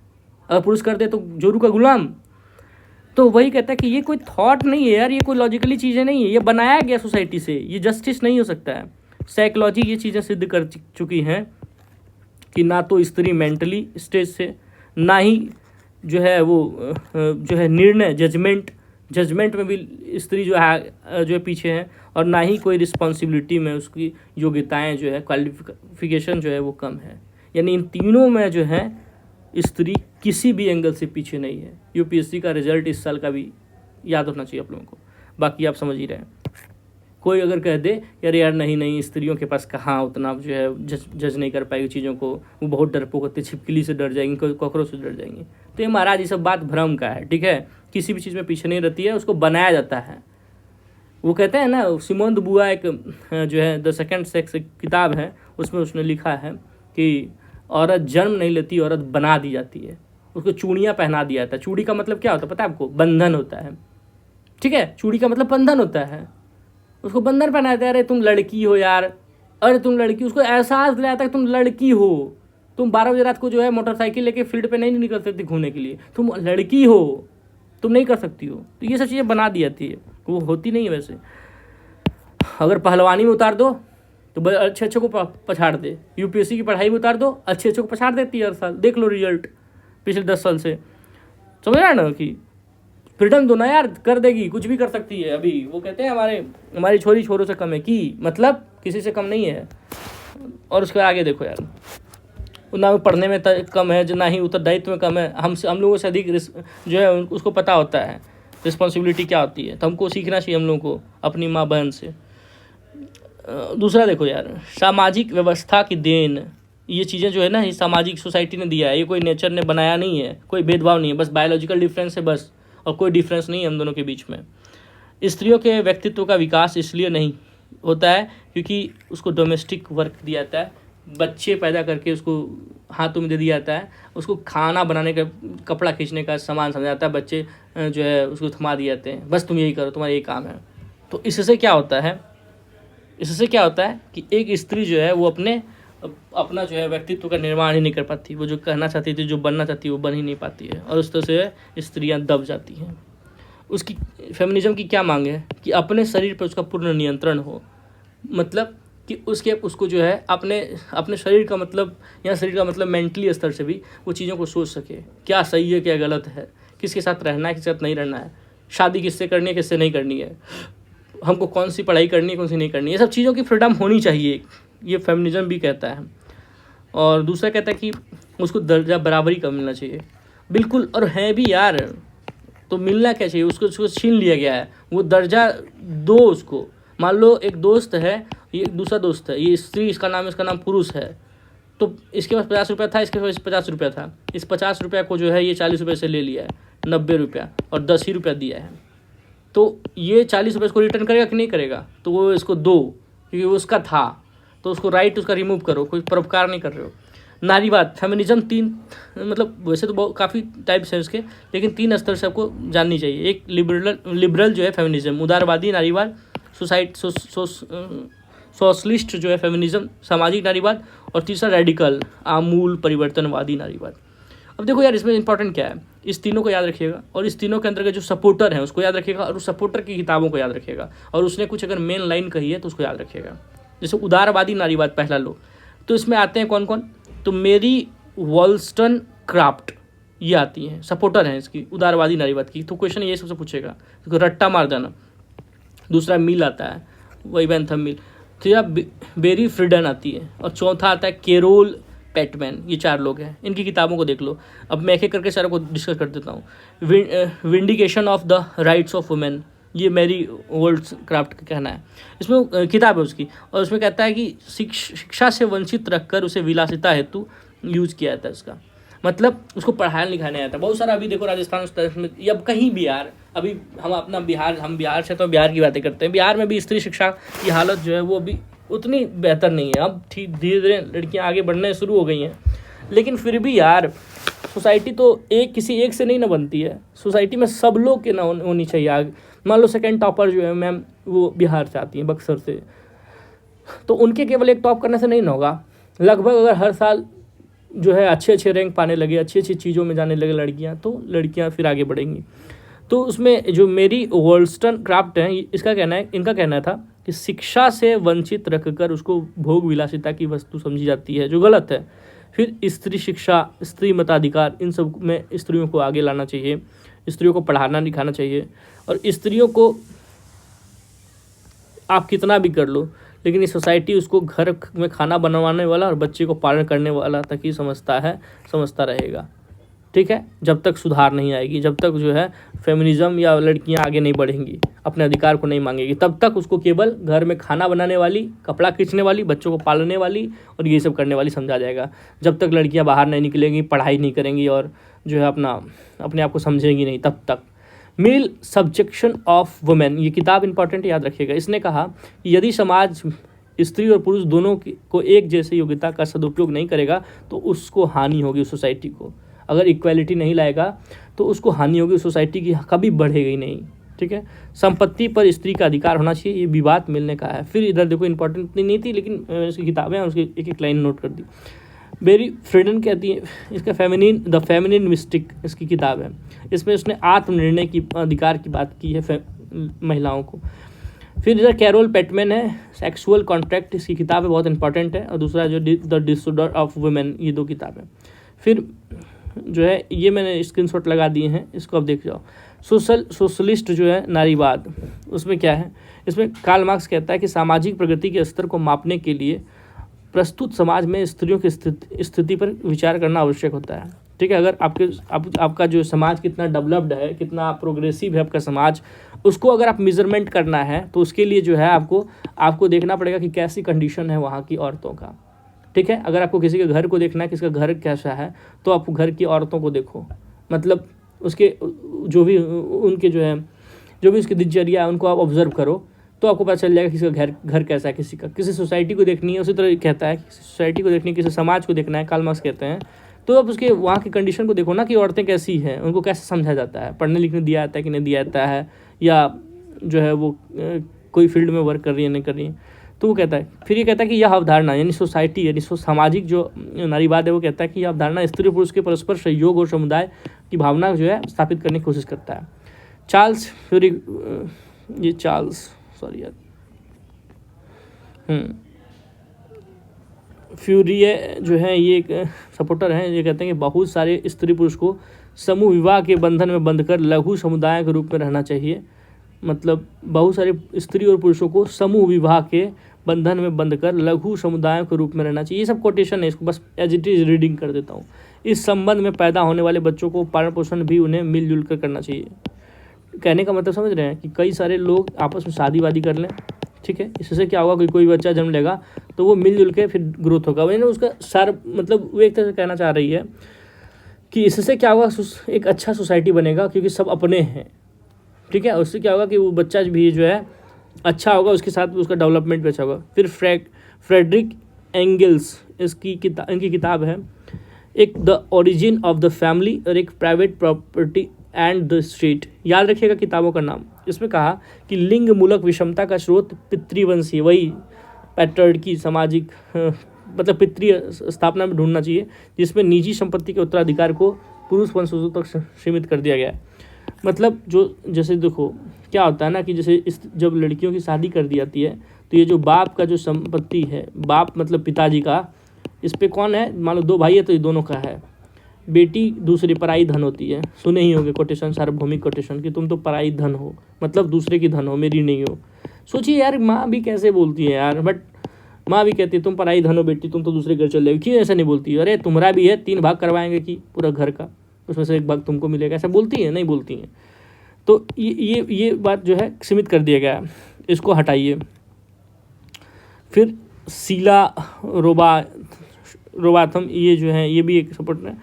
अगर पुरुष करते तो जोरू का गुलाम। तो वही कहता है कि ये कोई थॉट नहीं है यार, ये कोई लॉजिकली चीज़ें नहीं है, ये बनाया गया सोसाइटी से, ये जस्टिस नहीं हो सकता है। साइकोलॉजी ये चीज़ें सिद्ध कर चुकी हैं कि ना तो स्त्री मेंटली स्टेज से, ना ही जो है वो जो है निर्णय जजमेंट में भी स्त्री जो है पीछे है, और ना ही कोई रिस्पॉन्सिबिलिटी में उसकी योग्यताएं जो है, क्वालिफिकेशन जो है वो कम है। यानी इन तीनों में जो है स्त्री किसी भी एंगल से पीछे नहीं है। यूपीएससी का रिजल्ट इस साल का भी याद होना चाहिए आप लोगों को, बाकी आप समझ ही रहे हैं। कोई अगर कह दे यार नहीं स्त्रियों के पास कहाँ उतना जो है जज नहीं कर पाएगी चीज़ों को, वो बहुत डरपोक होती है, छिपकली से डर जाएंगी, कॉकरोच से डर जाएंगी, तो ये महाराज ये सब बात भ्रम का है, ठीक है। किसी भी चीज़ में पीछे नहीं रहती है, उसको बनाया जाता है। वो कहते हैं ना, सिमोन द बुआ एक जो है द सेकंड सेक्स किताब है, उसमें उसने लिखा है कि औरत जन्म नहीं लेती, औरत बना दी जाती है, उसको चूड़ियाँ पहना दिया जाता है। चूड़ी का मतलब क्या होता है पता है आपको? बंधन होता है, ठीक है। चूड़ी का मतलब बंधन होता है, उसको बंधन पहनाते हैं। अरे तुम लड़की हो यार, अरे तुम लड़की, उसको एहसास दिलाता है कि तुम लड़की हो। तुम 12 बजे रात को जो है मोटरसाइकिल लेके फील्ड पे नहीं निकल सकती घूमने के लिए, तुम लड़की हो, तुम नहीं कर सकती हो। तो ये सब चीज़ें बना दी जाती है, वो होती नहीं है वैसे। अगर पहलवानी में उतार दो तो अच्छे को पछाड़ दे, यूपीएससी की पढ़ाई में उतार दो, अच्छे को पछाड़ देती है हर साल। देख लो रिजल्ट पिछले 10 साल से, समझ रहा है ना कि फ्रीडम दो ना यार, कर देगी, कुछ भी कर सकती है। अभी वो कहते हैं हमारी छोरी छोरों से कम है, की मतलब किसी से कम नहीं है। और उसके आगे देखो यार, ना पढ़ने में कम है, ना ही उत्तरदायित्व में कम है। हम लोगों से अधिक जो है उसको पता होता है रिस्पॉन्सिबिलिटी क्या होती है। तो हमको सीखना चाहिए हम लोगों को अपनी माँ बहन से। दूसरा देखो यार, सामाजिक व्यवस्था की देन, ये चीज़ें जो है ना, ये सामाजिक सोसाइटी ने दिया है, ये कोई नेचर ने बनाया नहीं है, कोई भेदभाव नहीं है, बस बायोलॉजिकल डिफरेंस है बस, और कोई डिफरेंस नहीं है हम दोनों के बीच में। स्त्रियों के व्यक्तित्व का विकास इसलिए नहीं होता है क्योंकि उसको डोमेस्टिक वर्क दिया जाता है, बच्चे पैदा करके उसको हाथों में दे दिया जाता है, उसको खाना बनाने का, कपड़ा खींचने का सामान समझा जाता है, बच्चे जो है उसको थमा दिए जाते हैं, बस तुम यही करो, तुम्हारा यही काम है। तो इससे क्या होता है कि एक स्त्री जो है वो अपना जो है व्यक्तित्व का निर्माण ही नहीं कर पाती, वो जो कहना चाहती थी, जो बनना चाहती है, वो बन ही नहीं पाती है, और उस तरह से स्त्रियाँ दब जाती हैं। उसकी फेमिनिज्म की क्या मांग है कि अपने शरीर पर उसका पूर्ण नियंत्रण हो, मतलब कि उसको जो है अपने शरीर का मतलब, या शरीर का मतलब मेंटली स्तर से भी वो चीज़ों को सोच सके, क्या सही है क्या गलत है, किसके साथ रहना है किसके साथ नहीं रहना है, शादी किससे करनी है किससे नहीं करनी है, हमको कौन सी पढ़ाई करनी है कौन सी नहीं करनी है, ये सब चीज़ों की फ्रीडम होनी चाहिए, ये फेमिनिज्म भी कहता है। और दूसरा कहता है कि उसको दर्जा बराबरी का मिलना चाहिए, बिल्कुल, और है भी यार, तो मिलना क्या चाहिए, उसको छीन लिया गया है वो दर्जा दो उसको। मान लो एक दोस्त है, ये दूसरा दोस्त है, ये स्त्री, इसका नाम पुरुष है, तो इसके पास 50 रुपया था, इसके पास 50 रुपया था, इस 50 रुपया को जो है ये 40 रुपये से ले लिया है, 90 रुपया, और 10 ही रुपया दिया है, तो ये 40 रुपये इसको रिटर्न करेगा कि नहीं करेगा? तो वो इसको दो, क्योंकि वो उसका था, तो उसको राइट उसका रिमूव करो, कोई परोपकार नहीं कर रहे हो। नारीवाद फेमिनिज्म 3 मतलब वैसे तो बहुत काफ़ी टाइप्स हैं उसके, लेकिन 3 स्तर से आपको जाननी चाहिए। एक लिबरल जो है फेमिनिज्म, उदारवादी नारीवाद, सोशलिस्ट जो है फेमिनिज्म, सामाजिक नारीवाद, और तीसरा रेडिकल आमूल परिवर्तनवादी नारीवाद। अब देखो यार, इसमें इंपॉर्टेंट क्या है, इस तीनों को याद रखिएगा, और इस तीनों के अंतर्गत जो सपोर्टर है उसको याद रखिएगा, और उस सपोर्टर की किताबों को याद रखिएगा, और उसने कुछ अगर मेन लाइन कही है तो उसको याद रखिएगा। जैसे उदारवादी नारीवाद पहला लो, तो इसमें आते हैं कौन कौन, तो मेरी वॉल्स्टनक्राफ्ट ये आती हैं, सपोर्टर हैं इसकी उदारवादी नारीवाद की। तो क्वेश्चन ये सबसे पूछेगा, तो रट्टा मार देना। दूसरा मिल आता है, वही बेंथम मिल। तीसरा बेरी फ्रीडन आती है, और चौथा आता है कैरोल पेटमैन। ये 4 लोग हैं, इनकी किताबों को देख लो। अब मैं एक एक करके सारों को डिस्कस कर देता हूँ। Vindication of the rights of women, ये मैरी वोल्सक्राफ्ट का कहना है। इसमें किताब है उसकी, और उसमें कहता है कि शिक्षा से वंचित रखकर उसे विलासिता हेतु यूज़ किया जाता है इसका, मतलब उसको पढ़ाने लिखाने आता है बहुत सारा। अभी देखो राजस्थान में, अब कहीं भी यार, अभी हम बिहार से तो बिहार की बातें करते हैं, बिहार में भी स्त्री शिक्षा की हालत जो है वो अभी उतनी बेहतर नहीं है। अब ठीक धीरे धीरे लड़कियां आगे बढ़ने शुरू हो गई हैं, लेकिन फिर भी यार सोसाइटी तो किसी एक से नहीं ना बनती है, सोसाइटी में सब लोग के ना होनी चाहिए आगे। मान लो सेकंड टॉपर जो है मैम, वो बिहार से आती हैं, बक्सर से, तो उनके केवल एक टॉप करने से नहीं ना होगा। लगभग अगर हर साल जो है अच्छे रैंक पाने लगे, अच्छी चीज़ों में जाने लगे लड़कियां, तो लड़कियां फिर आगे बढ़ेंगी। तो उसमें जो मेरी वॉल्स्टनक्राफ्ट हैं, इनका कहना था कि शिक्षा से वंचित रखकर उसको भोग विलासिता की वस्तु समझी जाती है, जो गलत है। फिर स्त्री शिक्षा, स्त्री मताधिकार, इन सब में स्त्रियों को आगे लाना चाहिए, स्त्रियों को पढ़ाना लिखाना चाहिए। और स्त्रियों को आप कितना भी कर लो, लेकिन ये सोसाइटी उसको घर में खाना बनवाने वाला और बच्चे को पालन करने वाला तक ही समझता रहेगा। ठीक है, जब तक सुधार नहीं आएगी, जब तक जो है फेमिनिज्म या लड़कियां आगे नहीं बढ़ेंगी, अपने अधिकार को नहीं मांगेगी, तब तक उसको केवल घर में खाना बनाने वाली, कपड़ा खींचने वाली, बच्चों को पालने वाली और ये सब करने वाली समझा जाएगा। जब तक लड़कियां बाहर नहीं निकलेंगी, पढ़ाई नहीं करेंगी और जो है अपने आप को समझेंगी नहीं, तब तक। मेल सब्जेक्शन ऑफ वुमेन, ये किताब इंपॉर्टेंट, याद रखिएगा। इसने कहा कि यदि समाज स्त्री और पुरुष दोनों को एक जैसे योग्यता का सदुपयोग नहीं करेगा तो उसको हानि होगी उस सोसाइटी को। अगर इक्वालिटी नहीं लाएगा तो उसको हानि होगी, सोसाइटी की कभी बढ़ेगी नहीं। ठीक है, संपत्ति पर स्त्री का अधिकार होना चाहिए, ये विवाद मिलने का है। फिर इधर देखो, इंपॉर्टेंट इतनी नहीं थी, लेकिन इसकी किताबें हैं, उसकी एक लाइन नोट कर दी। बेरी फ्रीडन कहती है, इसका द फेमिनिन मिस्टिक इसकी किताब है। इसमें उसने आत्मनिर्णय की अधिकार की बात की है महिलाओं को। फिर इधर कैरोल पेटमैन है, सेक्सुअल कॉन्ट्रैक्ट, इसकी किताब है, बहुत इंपॉर्टेंट है। और दूसरा जो द डिसऑर्डर ऑफ वुमेन, ये 2 किताब है। फिर जो है ये मैंने स्क्रीनशॉट लगा दिए हैं, इसको अब देख जाओ। सोशलिस्ट जो है नारीवाद, उसमें क्या है, इसमें कार्ल मार्क्स कहता है कि सामाजिक प्रगति के स्तर को मापने के लिए प्रस्तुत समाज में स्त्रियों की स्थिति पर विचार करना आवश्यक होता है। ठीक है, अगर आपका जो समाज कितना डेवलप्ड है, कितना प्रोग्रेसिव है आपका समाज, उसको अगर आप मेजरमेंट करना है तो उसके लिए जो है आपको देखना पड़ेगा कि कैसी कंडीशन है वहाँ की औरतों का। ठीक है, अगर आपको किसी के घर को देखना है, किसका घर कैसा है, तो आप घर की औरतों को देखो, मतलब उसके जो भी उसकी दिनचर्या है उनको आप ऑब्जर्व करो, तो आपको पता चल जाएगा किसी का घर कैसा है। किसी सोसाइटी को देखनी है, उसी तरह कहता है किसी सोसाइटी को देखनी है, किसी समाज को देखना है, कार्ल मार्क्स कहते हैं, तो आप उसके वहाँ की कंडीशन को देखो ना कि औरतें कैसी हैं, उनको कैसे समझा जाता है, पढ़ने लिखने दिया जाता है कि नहीं दिया जाता है, या जो है वो कोई फील्ड में वर्क कर रही है नहीं कर रही है। तो वो कहता है, फिर ये कहता है कि यह अवधारणा यानी सोसाइटी यानी सामाजिक जो नारीवाद है, वो कहता है कि यह अवधारणा स्त्री पुरुष के परस्पर सहयोग और समुदाय की भावना जो है स्थापित करने की कोशिश करता है। चार्ल्स फ्यूरिये जो है, ये एक सपोर्टर हैं, ये कहते हैं कि बहुत सारे स्त्री पुरुष को समूह विवाह के बंधन में बंधकर लघु समुदाय के रूप में रहना चाहिए। मतलब बहुत सारे स्त्री और पुरुषों को समूह विवाह के बंधन में बंधकर लघु समुदायों के रूप में रहना चाहिए। ये सब कोटेशन है, इसको बस एज इट इज रीडिंग कर देता हूँ। इस संबंध में पैदा होने वाले बच्चों को पालन पोषण भी उन्हें मिलजुल कर करना चाहिए। कहने का मतलब समझ रहे हैं कि कई सारे लोग आपस में शादी वादी कर लें, ठीक है, इससे क्या होगा कि कोई बच्चा जन्म लेगा तो वो मिलजुल के फिर ग्रोथ होगा। वही ना उसका मतलब वो एक तरह से कहना चाह रही है कि इससे क्या होगा, एक अच्छा सोसाइटी बनेगा क्योंकि सब अपने हैं। ठीक है, उससे क्या होगा कि वो बच्चा भी जो है अच्छा होगा, उसके साथ उसका डेवलपमेंट भी अच्छा होगा। फिर फ्रेडरिक एंगल्स इनकी किताब है। एक the origin of the family और एक private property and the state. याद रखिएगा किताबों का नाम। इसमें कहा कि लिंग मूलक विषमता का स्रोत पितृवंशीय, वही पैटर्ड की सामाजिक मतलब पितृ स्थापना में ढूंढना चाहिए, जिसमें निजी संपत्ति के उत्तराधिकार को पुरुष वंशजों तक सीमित कर दिया गया है। मतलब जो जैसे देखो क्या होता है ना कि जैसे जब लड़कियों की शादी कर दी जाती है तो ये जो बाप का जो संपत्ति है, बाप मतलब पिताजी का, इस पे कौन है, मान लो 2 भाई है तो ये दोनों का है। बेटी दूसरी पराई धन होती है। सुने ही होंगे कोटेशन, सार्वभौमिक कोटेशन, कि तुम तो पराई धन हो, मतलब दूसरे की धन हो, मेरी नहीं हो। सोचिए यार, माँ भी कैसे बोलती है यार, बट माँ भी कहती है तुम पराई धन हो बेटी, तुम तो दूसरे घर चल जाओगे। क्यों ऐसा नहीं बोलती है? अरे तुम्हारा भी है, 3 भाग करवाएंगे कि पूरा घर का, उसमें से 1 भाग तुमको मिलेगा। ऐसा बोलती है? नहीं बोलती हैं। तो ये बात जो है सीमित कर दिया गया, इसको हटाइए। फिर शीला रोबाथम, ये जो है ये भी एक सपोर्ट है।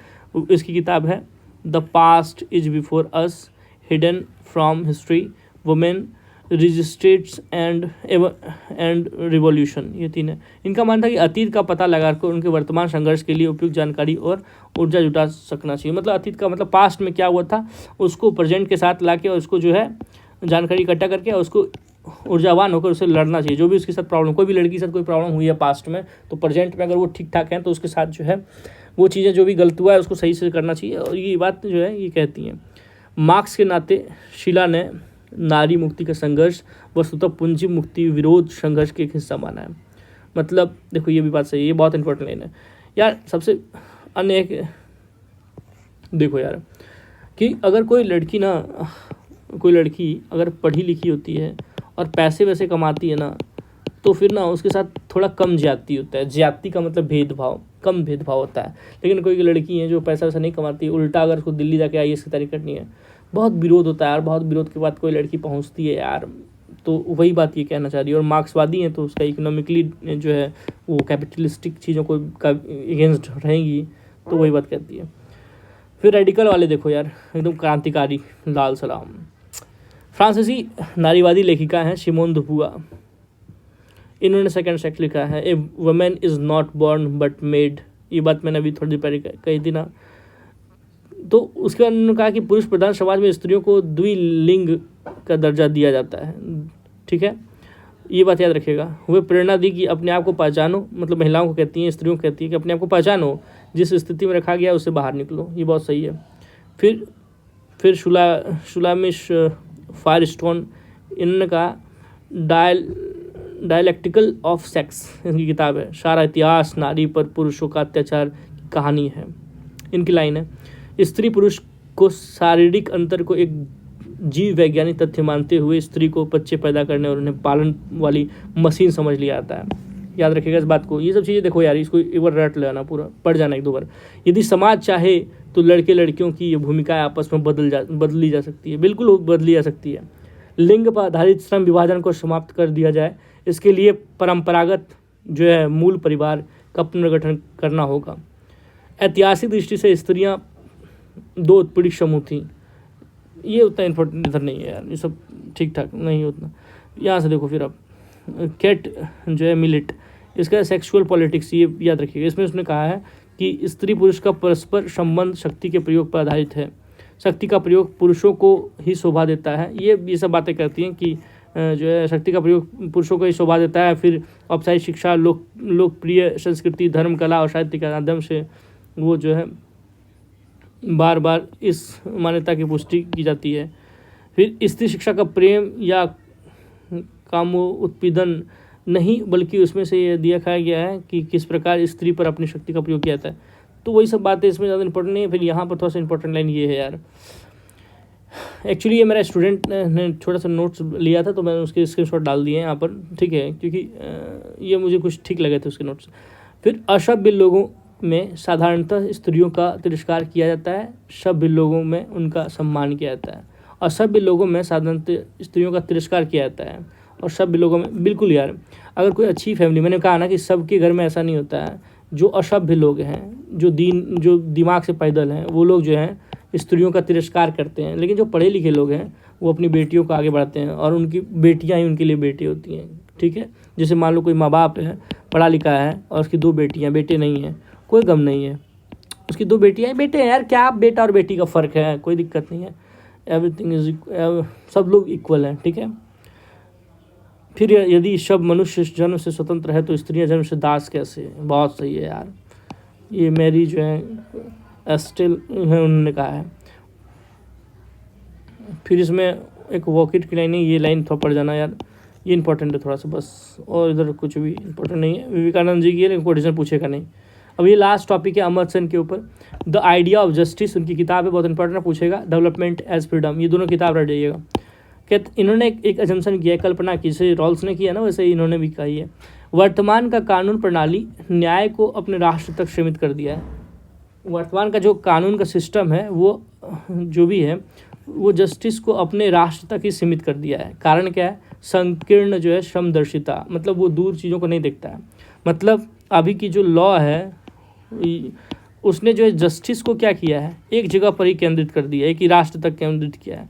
इसकी किताब है the past is before us, hidden from history, women, resistance and revolution, ये 3 है। इनका मानना था कि अतीत का पता लगाकर उनके वर्तमान संघर्ष के लिए उपयुक्त जानकारी और ऊर्जा जुटा सकना चाहिए। मतलब अतीत का मतलब पास्ट में क्या हुआ था उसको प्रेजेंट के साथ लाके और उसको जो है जानकारी इकट्ठा करके और उसको ऊर्जावान होकर उसे लड़ना चाहिए। जो भी उसके साथ प्रॉब्लम, कोई भी लड़की के साथ कोई प्रॉब्लम हुई है पास्ट में, तो प्रेजेंट में अगर वो ठीक ठाक है तो उसके साथ जो है वो चीज़ें जो भी गलत हुआ है उसको सही से करना चाहिए। और ये बात जो है ये कहती हैं। मार्क्स के नाते शीला ने नारी मुक्ति का संघर्ष वस्तुतः पूंजी मुक्ति विरोध संघर्ष के एक हिस्सा माना है। मतलब देखो ये भी बात सही है, ये बहुत इंपॉर्टेंट लाइन है यार। सबसे अन्य एक देखो यार कि अगर कोई लड़की अगर पढ़ी लिखी होती है और पैसे वैसे कमाती है ना, तो फिर ना उसके साथ थोड़ा कम ज्यादती होता है। ज्यादती का मतलब भेदभाव, कम भेदभाव होता है। लेकिन कोई लड़की है जो पैसा वैसा नहीं कमाती, उल्टा अगर उसको दिल्ली जाके IAS की तैयारी करनी है, बहुत विरोध होता है यार। बहुत विरोध के बाद कोई लड़की पहुंचती है यार, तो वही बात ये कहना चाह रही है। और मार्क्सवादी हैं तो उसका इकोनॉमिकली जो है वो कैपिटलिस्टिक चीज़ों को का अगेंस्ट रहेंगी, तो वही बात कहती है। फिर रेडिकल वाले देखो यार, एकदम क्रांतिकारी लाल सलाम। फ्रांसीसी नारीवादी लेखिका हैं सिमोन दे पूवर। इन्होंने सेकंड सेक्स लिखा है। A women is not born but made. ये बात मैंने अभी थोड़ी देर पहले कही थी ना। तो उसके बाद उन्होंने कहा कि पुरुष प्रधान समाज में स्त्रियों को द्विलिंग का दर्जा दिया जाता है। ठीक है, ये बात याद रखिएगा। वे प्रेरणा दी कि अपने आप को पहचानो, मतलब महिलाओं को कहती हैं, स्त्रियों को कहती हैं कि अपने आप को पहचानो, जिस स्थिति में रखा गया उससे बाहर निकलो। ये बहुत सही है। फिर शुलामिश फायरस्टोन, इन्होंने कहा डायलेक्टिकल ऑफ सेक्स, इनकी किताब है। सारा इतिहास नारी पर पुरुषों का अत्याचार की कहानी है। इनकी लाइन है, स्त्री पुरुष को शारीरिक अंतर को एक जीव वैज्ञानिक तथ्य मानते हुए स्त्री को बच्चे पैदा करने और उन्हें पालन वाली मशीन समझ लिया जाता है। याद रखिएगा इस बात को। ये सब चीज़ें देखो यार, इसको एक बार रट लेना, पूरा पढ़ जाना 1-2 बार। यदि समाज चाहे तो लड़के लड़कियों की ये भूमिकाएं आपस में बदली जा सकती है। बिल्कुल बदली जा सकती है। लिंग पर आधारित श्रम विभाजन को समाप्त कर दिया जाए, इसके लिए परंपरागत जो है मूल परिवार का पुनर्गठन करना होगा। ऐतिहासिक दृष्टि से स्त्रियां 2 उत्पीड़ित समूह थीं। ये उतना इम्पोर्टेंट इधर नहीं है यार, ये सब ठीक ठाक नहीं उतना। यहाँ से देखो फिर अब कैट जो है मिलेट, इसका सेक्सुअल पॉलिटिक्स, ये याद रखिएगा। इसमें उसने कहा है कि स्त्री पुरुष का परस्पर संबंध शक्ति के प्रयोग पर आधारित है। शक्ति का प्रयोग पुरुषों को ही शोभा देता है। ये सब बातें कहती हैं कि जो है शक्ति का प्रयोग पुरुषों को ही शोभा देता है। फिर औपचारिक शिक्षा, लोकप्रिय संस्कृति, धर्म, कला और साहित्य के माध्यम से वो जो है बार बार इस मान्यता की पुष्टि की जाती है। फिर स्त्री शिक्षा का प्रेम या कामोत्पीड़न नहीं, बल्कि उसमें से ये दिखाया गया है कि किस प्रकार स्त्री पर अपनी शक्ति का प्रयोग किया जाता है। तो वही सब बातें इसमें ज़्यादा इंपॉर्टेंट नहीं है। फिर यहाँ पर थोड़ा सा इंपॉर्टेंट लाइन ये है यार, एक्चुअली ये मेरा स्टूडेंट ने छोटा सा नोट्स लिया था तो मैंने उसके स्क्रीनशॉट डाल दिए हैं यहाँ पर, ठीक है, क्योंकि ये मुझे कुछ ठीक लगे थे उसके नोट्स। फिर असभ्य लोगों में साधारणतः स्त्रियों का तिरस्कार किया जाता है, सभ्य लोगों में उनका सम्मान किया जाता है। असभ्य लोगों में साधारणतः स्त्रियों का तिरस्कार किया जाता है और सभ्य लोगों में, बिल्कुल यार, अगर कोई अच्छी फैमिली, मैंने कहा ना कि सबके घर में ऐसा नहीं होता है। जो असभ्य लोग हैं, जो दिमाग से पैदल हैं, वो लोग जो हैं स्त्रियों का तिरस्कार करते हैं। लेकिन जो पढ़े लिखे लोग हैं वो अपनी बेटियों को आगे बढ़ाते हैं और उनकी बेटियां ही उनके लिए बेटी होती हैं। ठीक है। जैसे मान लो कोई माँ बाप है, पढ़ा लिखा है और उसकी 2 बेटियाँ, बेटे नहीं हैं, कोई गम नहीं है। उसकी 2 बेटियाँ हैं, बेटे हैं यार, क्या आप बेटा और बेटी का फ़र्क है, कोई दिक्कत नहीं है, एवरीथिंग इज, सब लोग इक्वल हैं, ठीक है। फिर यदि सब मनुष्य जन्म से स्वतंत्र है तो स्त्रियां जन्म से दास कैसे है? बहुत सही है यार, ये मेरी जो है एस्टेल है उन्होंने कहा है। फिर इसमें एक वॉकेट की लाइन है, ये लाइन थोड़ा पढ़ जाना यार, ये इंपॉर्टेंट है थोड़ा सा बस, और इधर कुछ भी इंपॉर्टेंट नहीं है। विवेकानंद जी की है लेकिन क्वेश्चन पूछेगा नहीं। अब ये लास्ट टॉपिक है अमर्त्य सेन के ऊपर, द आइडिया ऑफ जस्टिस, उनकी किताब है, बहुत इंपॉर्टेंट है, पूछेगा। डेवलपमेंट एज फ्रीडम, ये दोनों किताब रह जाइएगा। इन्होंने एक अजम्पशन किया है, कल्पना की, जैसे रॉल्स ने किया ना वैसे ही इन्होंने भी कही है। वर्तमान का कानून प्रणाली न्याय को अपने राष्ट्र तक सीमित कर दिया है। वर्तमान का जो कानून का सिस्टम है वो जो भी है वो जस्टिस को अपने राष्ट्र तक ही सीमित कर दिया है। कारण क्या है? संकीर्ण जो है समदर्शिता, मतलब वो दूर चीज़ों को नहीं देखता है। मतलब अभी की जो लॉ है उसने जो है जस्टिस को क्या किया है, एक जगह पर ही केंद्रित कर दिया है, एक ही राष्ट्र तक केंद्रित किया है।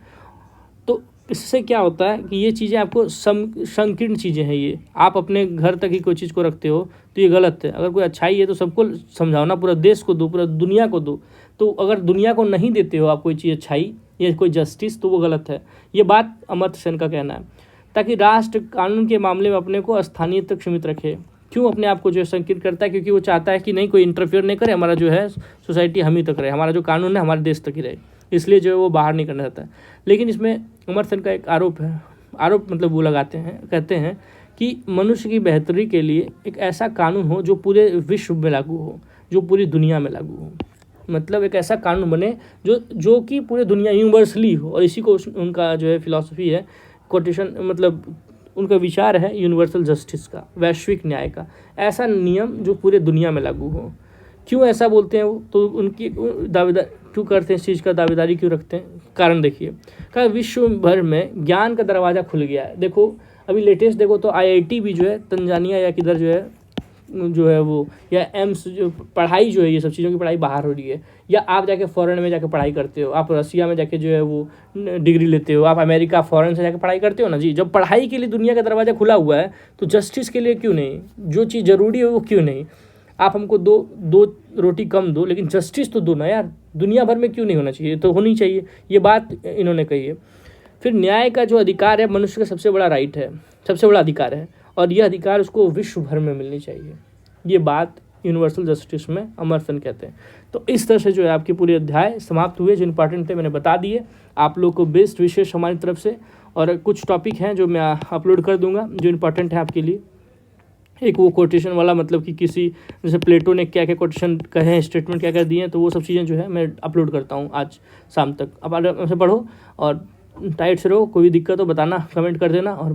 तो इससे क्या होता है कि ये चीज़ें आपको संकीर्ण चीज़ें हैं, ये आप अपने घर तक ही कोई चीज़ को रखते हो तो ये गलत है। अगर कोई अच्छाई है तो सबको समझाओ ना, पूरा देश को दो, पूरा दुनिया को दो। तो अगर दुनिया को नहीं देते हो आप कोई चीज़ अच्छाई या कोई जस्टिस, तो वो गलत है। ये बात अमर्त्य सेन का कहना है। ताकि राष्ट्र कानून के मामले में अपने को स्थानीय तक सीमित रखे। क्यों अपने आप को जो है संकीर्ण करता है? क्योंकि वो चाहता है कि नहीं कोई इंटरफेयर नहीं करे, हमारा जो है सोसाइटी हम ही तक रहे, हमारा जो कानून है हमारे देश तक ही रहे, इसलिए जो है वो बाहर नहीं करना चाहता है। लेकिन इसमें अमर्त्य सेन का एक आरोप है, आरोप मतलब वो लगाते हैं, कहते हैं कि मनुष्य की बेहतरी के लिए एक ऐसा कानून हो जो पूरे विश्व में लागू हो, जो पूरी दुनिया में लागू हो। मतलब एक ऐसा कानून बने जो कि पूरे दुनिया यूनिवर्सली हो, और इसी को उनका जो है फिलॉसफी है, कोटेशन मतलब उनका विचार है यूनिवर्सल जस्टिस का, वैश्विक न्याय का। ऐसा नियम जो पूरे दुनिया में लागू हो। क्यों ऐसा बोलते हैं वो? तो उनकी दावेदार क्यों करते हैं, इस चीज़ का दावेदारी क्यों रखते हैं? कारण देखिए, क्या विश्व भर में ज्ञान का दरवाज़ा खुल गया है। देखो अभी लेटेस्ट देखो तो IIT भी जो है तंजानिया या किधर जो है वो, या एम्स जो पढ़ाई जो है, ये सब चीज़ों की पढ़ाई बाहर हो रही है। या आप जाके फॉरेन में जाके पढ़ाई करते हो, आप रसिया में जाके जो है वो डिग्री लेते हो, आप अमेरिका फॉरेन से जाके पढ़ाई करते हो ना जी। जब पढ़ाई के लिए दुनिया का दरवाज़ा खुला हुआ है तो जस्टिस के लिए क्यों नहीं? जो चीज़ ज़रूरी है वो क्यों नहीं? आप हमको दो रोटी कम दो, लेकिन जस्टिस तो दो ना यार। दुनिया भर में क्यों नहीं होना चाहिए? तो होनी चाहिए। ये बात इन्होंने कही है। फिर न्याय का जो अधिकार है मनुष्य का सबसे बड़ा राइट है, सबसे बड़ा अधिकार है, और यह अधिकार उसको विश्व भर में मिलनी चाहिए। ये बात यूनिवर्सल जस्टिस में अमर्त्य सेन कहते हैं। तो इस तरह से जो है आपके पूरे अध्याय समाप्त हुए। जो इंपॉर्टेंट थे मैंने बता दिए आप लोग को, बेस्ट विशेष हमारी तरफ से। और कुछ टॉपिक हैं जो मैं अपलोड कर दूंगा जो इंपॉर्टेंट है आपके लिए। एक वो कोटेशन वाला, मतलब कि किसी जैसे प्लेटो ने क्या क्या कोटेशन कहे हैं, स्टेटमेंट क्या क्या दिए हैं, तो वो सब चीज़ें जो है मैं अपलोड करता हूँ आज शाम तक। अब आराम से पढ़ो और टाइट से रहो। कोई भी दिक्कत हो बताना, कमेंट कर देना, और